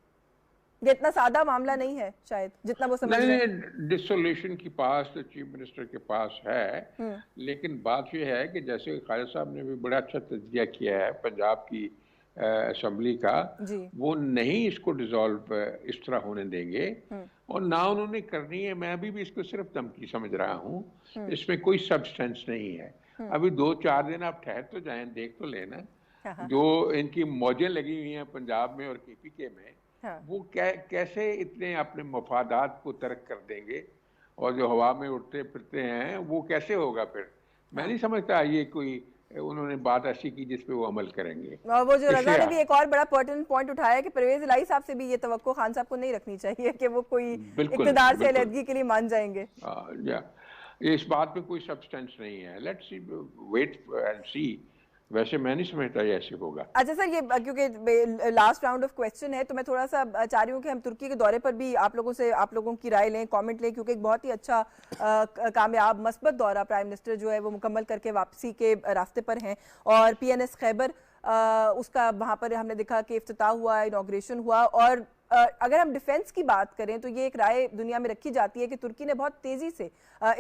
ये इतना सादा मामला नहीं है शायद जितना वो समझ रहे हैं। डिसोल्यूशन की पास तो चीफ मिनिस्टर के पास है, लेकिन बात यह है कि जैसे खालिद साहब ने भी बड़ा अच्छा तज्जिया किया है पंजाब की असेंबली का, वो नहीं इसको डिसॉल्व इस तरह होने देंगे और ना उन्होंने करनी है। मैं अभी भी इसको सिर्फ धमकी समझ रहा हूँ, इसमें कोई सब्सटेंस नहीं है। अभी 2-4 दिन आप ठहर तो जाएं, देख तो लेना जो इनकी मौजें लगी हुई हैं पंजाब में और केपीके में, वो कैसे इतने अपने मफादात को तर्क कर देंगे और जो हवा में उड़ते फिरते हैं वो कैसे होगा फिर। मैं नहीं समझता ये कोई उन्होंने बात ऐसी की जिस पे वो अमल करेंगे। वो जो रजा ने भी एक और बड़ा पर्टिनेंट पॉइंट उठाया है कि परवेज इलाही साहब से भी ये तवक्को खान साहब को नहीं रखनी चाहिए कि वो कोई इक़्तिदार से अलहदगी के लिए मान जाएंगे। इस बात में कोई सब्सटेंस नहीं है। लेट्स सी, वेट एंड सी। वैसे मैं नहीं समझता ये ऐसे होगा। अच्छा सर, ये क्योंकि लास्ट राउंड ऑफ क्वेश्चन है, तो मैं थोड़ा सा चाह रही हूँ कि हम तुर्की के दौरे पर भी आप लोगों की राय लें, कमेंट लें, क्योंकि एक बहुत ही अच्छा कामयाब मस्बत दौरा प्राइम मिनिस्टर जो है वो मुकम्मल करके वापसी के रास्ते पर हैं। और PNS खैबर उसका वहाँ पर हमने देखा कि इफ्तिताह हुआ, इनॉग्रेशन हुआ। और अगर हम डिफेंस की बात करें तो ये एक राय दुनिया में रखी जाती है कि तुर्की ने बहुत तेजी से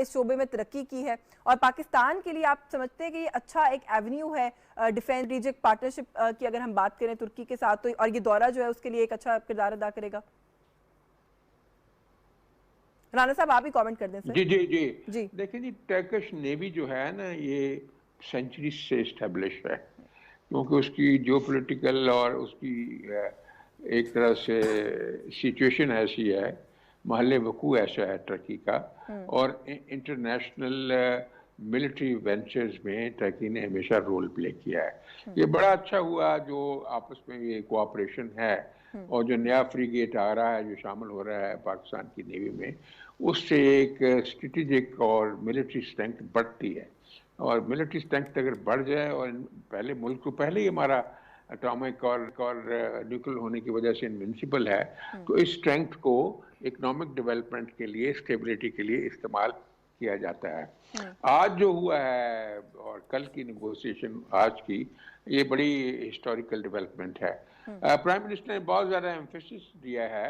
इस शोबे में तरक्की की है और पाकिस्तान के लिए आप समझते हैं कि ये अच्छा एक एवेन्यू है डिफेंस स्ट्रेटेजिक पार्टनरशिप की अगर हम बात करें तुर्की के साथ, तो और ये दौरा जो है उसके लिए एक अच्छा किरदार अदा करेगा? राना साहब आप ही कमेंट कर दें सर। जी। देखिए जी, टर्किश नेवी जो है ना, ये सेंचुरी से इस्टेब्लिश है, क्योंकि उसकी जो पॉलिटिकल और उसकी एक तरह से सिचुएशन ऐसी है, महल वकू ऐसा है टर्की का, और इंटरनेशनल मिलिट्री वेंचर्स में टर्की ने हमेशा रोल प्ले किया है। ये बड़ा अच्छा हुआ जो आपस में ये कोऑपरेशन है, और जो नया फ्रीगेट आ रहा है जो शामिल हो रहा है पाकिस्तान की नेवी में, उससे एक स्ट्रेटेजिक और मिलिट्री स्ट्रेंथ बढ़ती है। और मिलिट्री स्ट्रेंथ अगर बढ़ जाए, और पहले मुल्क को पहले ही हमारा एटॉमिक और न्यूक्लियर होने की वजह से इनविंसिबल है, तो इस स्ट्रेंथ को इकोनॉमिक डेवलपमेंट के लिए, स्टेबिलिटी के लिए इस्तेमाल किया जाता है। आज जो हुआ है और कल की नेगोशिएशन आज की, ये बड़ी हिस्टोरिकल डेवलपमेंट है। प्राइम मिनिस्टर ने बहुत ज़्यादा एम्फेसिस दिया है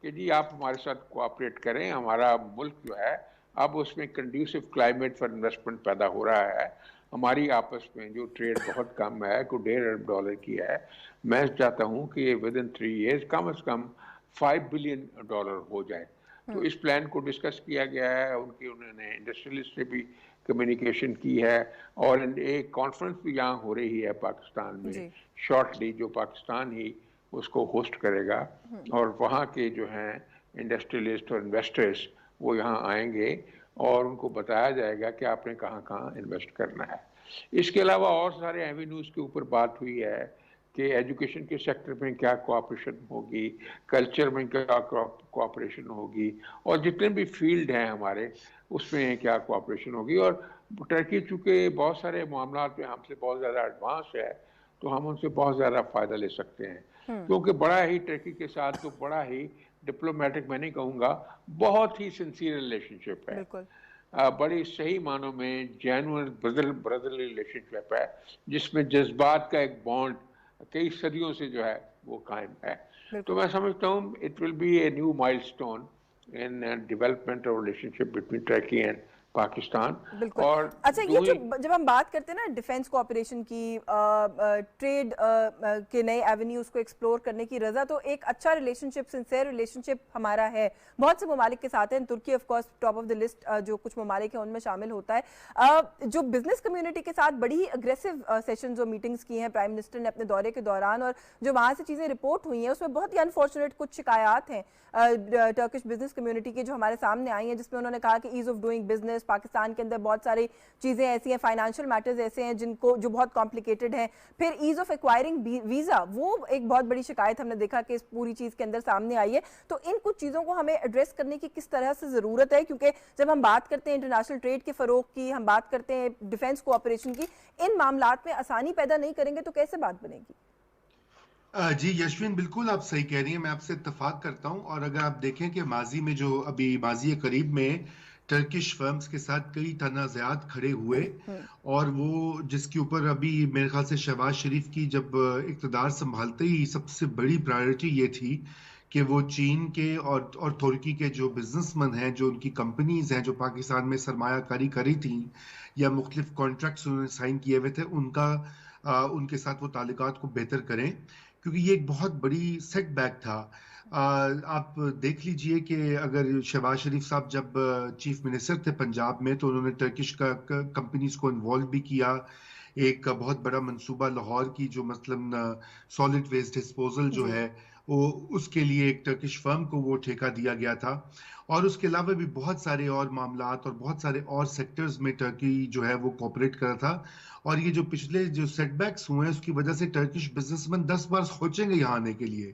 कि जी आप हमारे साथ कोऑपरेट करें, हमारा मुल्क जो है अब उसमें कंड्यूसिव क्लाइमेट फॉर इन्वेस्टमेंट पैदा हो रहा है। हमारी आपस में जो ट्रेड बहुत कम है, को $1.5 अरब की है, मैं चाहता हूँ कि विद इन 3 years कम से कम $5 बिलियन हो जाए। तो इस प्लान को डिस्कस किया गया है, उन्होंने इंडस्ट्रियलिस्ट से भी कम्युनिकेशन की है, और एक कॉन्फ्रेंस भी यहाँ हो रही है पाकिस्तान में शॉर्टली, जो पाकिस्तान ही उसको होस्ट करेगा, और वहाँ के जो हैं इंडस्ट्रियलिस्ट और इन्वेस्टर्स वो यहाँ आएंगे और उनको बताया जाएगा कि आपने कहाँ कहाँ इन्वेस्ट करना है। इसके अलावा और सारे एवेन्यूज़ के ऊपर बात हुई है कि एजुकेशन के सेक्टर में क्या कोऑपरेशन होगी, कल्चर में क्या कोऑपरेशन होगी, और जितने भी फील्ड हैं हमारे उसमें क्या कोऑपरेशन होगी। और टर्की चूँकि बहुत सारे मामलात में हमसे बहुत ज़्यादा एडवांस है, तो हम उनसे बहुत ज़्यादा फ़ायदा ले सकते हैं, क्योंकि बड़ा ही टर्की के साथ तो बड़ा ही डिप्लोमेटिक, मैं नहीं कहूँगा, बहुत ही सिंसियर रिलेशनशिप है, बड़ी सही मानों में जेन्युइन ब्रदरली रिलेशनशिप है, जिसमें जज्बात का एक बॉन्ड कई सदियों से जो है वो कायम है। तो मैं समझता हूँ it will be a new milestone in development of relationship between Turkey and Pakistan. और अच्छा, ये जब हम बात करते हैं ना डिफेंस कोऑपरेशन की, ट्रेड के नए एवेन्यूज को एक्सप्लोर करने की, रजा तो एक अच्छा रिलेशनशिप, सिंसियर रिलेशनशिप हमारा है बहुत से ममालिक के साथ है। तुर्की of course top of the list, जो कुछ ममालिक है उनमें शामिल होता है। जो बिजनेस कम्युनिटी के साथ बड़ी ही अग्रेसिव सेशंस और मीटिंग्स की हैं प्राइम मिनिस्टर ने अपने दौरे के दौरान, और जो वहाँ से चीज़ें रिपोर्ट हुई हैं उसमें बहुत ही अनफॉर्चुनेट कुछ शिकायत हैं टर्किश बिजनेस कम्युनिटी की जो हमारे सामने आई हैं, जिसमें उन्होंने कहा कि ease of doing business Pakistan के अंदर बहुत सारी चीज़ें ऐसी हैं, फाइनेंशियल मैटर्स ऐसे हैं जिनको जो बहुत कॉम्प्लिकेटेड हैं। फिर ईज ऑफ एक्वायरिंग वीज़ा, वो एक बहुत बड़ी शिकायत हमने देखा कि इस पूरी चीज़ के अंदर सामने आई है। तो इन कुछ चीज़ों को हमें एड्रेस करने की किस तरह से ज़रूरत है, क्योंकि जब हम बात करते हैं इंटरनेशनल ट्रेड के फ़रोग की, हम बात करते हैं डिफेंस कोऑपरेशन की, इन मामलात में आसानी पैदा नहीं करेंगे तो कैसे बात बनेगी? जी यशविन, बिल्कुल आप सही कह रही हैं, मैं आपसे इत्तेफाक करता हूं। और अगर आप देखें कि माजी में जो अभी माजी करीब में टर्किश फर्म्स के साथ कई तनाज़ात खड़े हुए, और वो जिसके ऊपर अभी मेरे ख्याल से शहबाज शरीफ की जब इक़्तिदार संभालते ही सबसे बड़ी प्रायोरिटी ये थी कि वो चीन के और तुर्की के जो बिजनेसमैन हैं, जो उनकी कंपनीज हैं जो पाकिस्तान में सरमायाकारी करी थी या मुख्तलिफ कॉन्ट्रैक्ट्स उन्होंने साइन किए हुए थे, उनके साथ वो ताल्लुकात को बेहतर करें, क्योंकि ये एक बहुत बड़ी सेटबैक था। आप देख लीजिए कि अगर शहबाज शरीफ साहब जब चीफ मिनिस्टर थे पंजाब में, तो उन्होंने टर्किश कंपनीज को इन्वॉल्व भी किया। एक बहुत बड़ा मंसूबा लाहौर की जो मतलब सॉलिड वेस्ट डिस्पोजल जो है वो, उसके लिए एक टर्किश फर्म को वो ठेका दिया गया था। और उसके अलावा भी बहुत सारे और मामलात और बहुत सारे और सेक्टर्स में टर्की जो है वो कोऑपरेट कर रहा था। और ये जो पिछले जो सेटबैक्स हुए हैं उसकी वजह से टर्किश बिजनेसमैन 10 बार सोचेंगे यहाँ आने के लिए।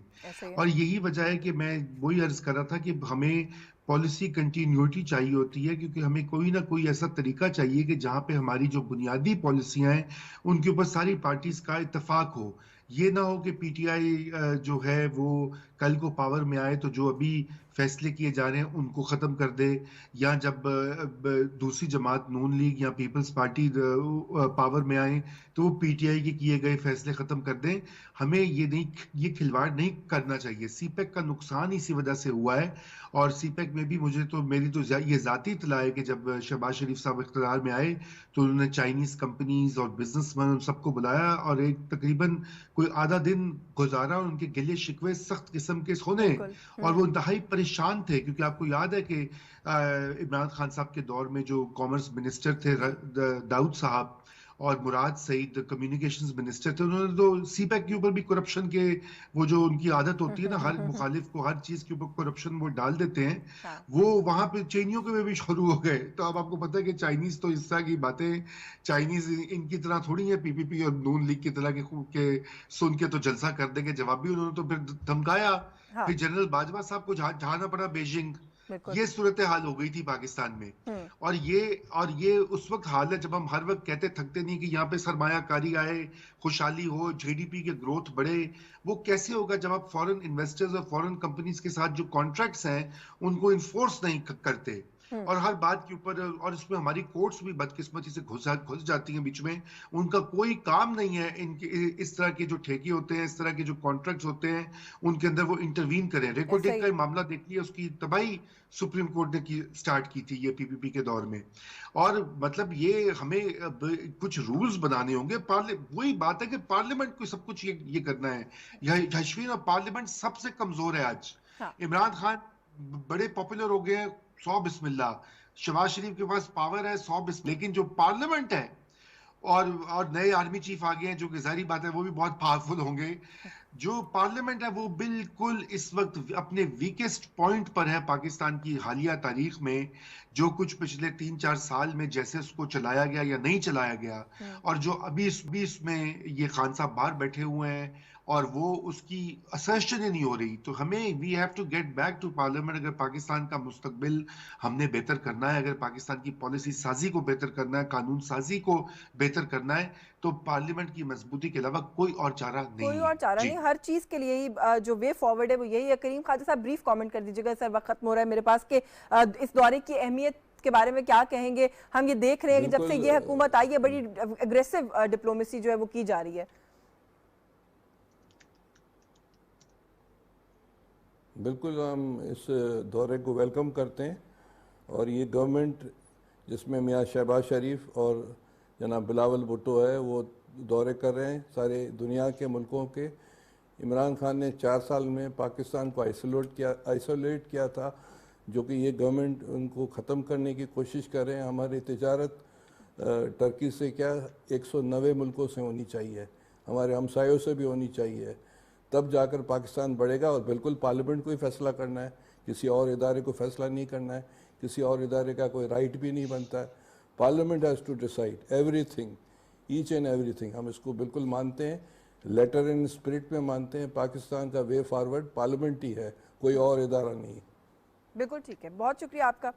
और यही वजह है कि मैं वही अर्ज कर रहा था कि हमें पॉलिसी कंटिन्यूटी चाहिए होती है, क्योंकि हमें कोई ना कोई ऐसा तरीका चाहिए कि जहाँ पे हमारी जो बुनियादी पॉलिसियाँ हैं उनके ऊपर सारी पार्टीज का इत्तेफाक हो। ये ना हो कि पीटीआई जो है वो कल को पावर में आए तो जो अभी फैसले किए जा रहे हैं उनको ख़त्म कर दे, या जब दूसरी जमात नून लीग या पीपल्स पार्टी पावर में आए तो वो पीटीआई के किए गए फैसले ख़त्म कर दें। हमें ये खिलवाड़ नहीं करना चाहिए। सीपेक का नुकसान इसी वजह से हुआ है। और सीपेक में भी मेरी तो ये ज़ाती इत्तला है कि जब शहबाज शरीफ साहब इख्तियार में आए तो उन्होंने चाइनीज़ कंपनीज और बिजनेसमैन उन सबको बुलाया और एक तकरीबन कोई आधा दिन गुजारा, उनके गिले शिकवे सख्त किस्म के होने, और वो इंतहाई परेशान थे, क्योंकि आपको याद है कि इमरान खान साहब के दौर में जो कॉमर्स मिनिस्टर थे दाऊद साहब और मुराद सईद कम्युनिकेशंस मिनिस्टर थे, उन्होंने तो सीपैक के ऊपर भी करप्शन के, वो जो उनकी आदत होती है ना हर मुखालिफ को हर चीज के ऊपर करप्शन वो डाल देते हैं, वो वहां पे चीनियों के में भी शुरू हो गए। तो अब आपको पता है कि चाइनीज तो इस तरह की बातें, चाइनीज इनकी तरह थोड़ी है पीपीपी और नून लीग की तरह के सुन के तो जलसा कर देंगे। जवाब भी उन्होंने तो फिर धमकाया, फिर जनरल बाजवा साहब को जाना पड़ा बीजिंग। ये सूरत हाल हो गई थी पाकिस्तान में। और ये उस वक्त हाल है जब हम हर वक्त कहते थकते नहीं कि यहाँ पे सरमायाकारी आए, खुशहाली हो, जीडीपी के ग्रोथ बढ़े। वो कैसे होगा जब आप फॉरेन इन्वेस्टर्स और फॉरेन कंपनीज के साथ जो कॉन्ट्रैक्ट्स हैं उनको इन्फोर्स नहीं करते, और हर बात के ऊपर, और इसमें हमारी कोर्ट्स भी बदकिस्मती से घुस जाती हैं बीच में। उनका कोई काम नहीं है इनके इस तरह के जो ठेके होते हैं, इस तरह के जो कॉन्ट्रैक्ट्स होते हैं उनके अंदर वो इंटरवीन करें। रेकोटेक का मामला देख लिया, उसकी तबाही सुप्रीम कोर्ट ने स्टार्ट की थी ये पीपीपी के दौर में। और मतलब ये हमें कुछ रूल्स बनाने होंगे। वही बात है कि पार्लियामेंट को सब कुछ ये करना है। यशवीन, और पार्लियामेंट सबसे कमजोर है आज। इमरान खान बड़े पॉपुलर हो गए हैं, 100 बिस्मिल्लाह, शहबाज शरीफ के पास पावर है 100, लेकिन जो पार्लियामेंट है और नए आर्मी चीफ आ गए हैं जो कि जाहिर बात है वो भी बहुत पावरफुल होंगे। जो पार्लियामेंट है वो बिल्कुल इस वक्त अपने वीकेस्ट पॉइंट पर है पाकिस्तान की हालिया तारीख में। जो कुछ पिछले 3-4 साल में जैसे उसको चलाया गया या नहीं चलाया गया, और जो अभी इसमें ये खान साहब बाहर बैठे हुए हैं और वो उसकी असर्शन ही नहीं हो रही, तो हमें we have to get back to parliament. अगर पाकिस्तान का मुस्तकबिल हमने बेहतर करना है, अगर पाकिस्तान की पॉलिसी साजी को बेहतर करना है, कानून साजी को बेहतर करना है, तो पार्लियामेंट की मजबूती के अलावा कोई और चारा नहीं कोई है। और चारा नहीं, हर चीज के लिए ही जो वे फॉरवर्ड है वो यही है। करीम ख्वाजा साहब ब्रीफ कमेंट कर दीजिएगा, सर वक्त खत्म हो रहा है मेरे पास, के इस दौरे की अहमियत के बारे में क्या कहेंगे? हम ये देख रहे हैं कि जब से ये हुकूमत आई है बड़ी एग्रेसिव डिप्लोमेसी जो है वो की जा रही है। बिल्कुल हम इस दौरे को वेलकम करते हैं, और ये गवर्नमेंट जिसमें मियाँ शहबाज शरीफ और जनाब बिलावल भुट्टो है वो दौरे कर रहे हैं सारे दुनिया के मुल्कों के। इमरान खान ने 4 साल में पाकिस्तान को आइसोलेट किया था, जो कि ये गवर्नमेंट उनको ख़त्म करने की कोशिश कर रहे हैं। हमारी तिजारत टर्की से क्या 190 मुल्कों से होनी चाहिए, हमारे हमसायों से भी होनी चाहिए, तब जाकर पाकिस्तान बढ़ेगा। और बिल्कुल पार्लियामेंट को ही फैसला करना है, किसी और इदारे को फैसला नहीं करना है, किसी और इदारे का कोई राइट भी नहीं बनता है। Parliament has to decide everything, each and everything. हम इसको बिल्कुल मानते हैं, लेटर एंड स्पिरिट में मानते हैं। पाकिस्तान का वे फॉरवर्ड पार्लियामेंट ही है, कोई और इदारा नहीं। बिल्कुल ठीक है, बहुत शुक्रिया आपका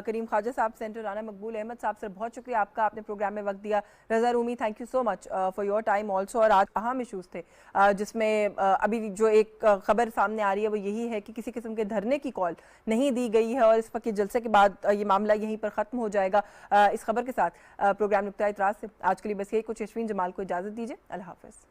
करीम ख्वाजा साहब, सेंटर राना मकबूल अहमद साहब सर, बहुत शुक्रिया आपका, आपने प्रोग्राम में वक्त दिया। Raza Rumi, thank you so much for your time also. और आज अहम इशूज़ थे जिसमें अभी जो एक खबर सामने आ रही है वो यही है कि किसी किस्म के धरने की कॉल नहीं दी गई है, और इस वक्त जलसे के बाद ये मामला यहीं पर ख़त्म हो जाएगा। इस खबर के साथ प्रोग्राम नुक्ता इतराज़ से आज के लिए बस यही कुछ। यशवीन जमाल को इजाज़त दीजिए, अल्लाह हाफ़िज़।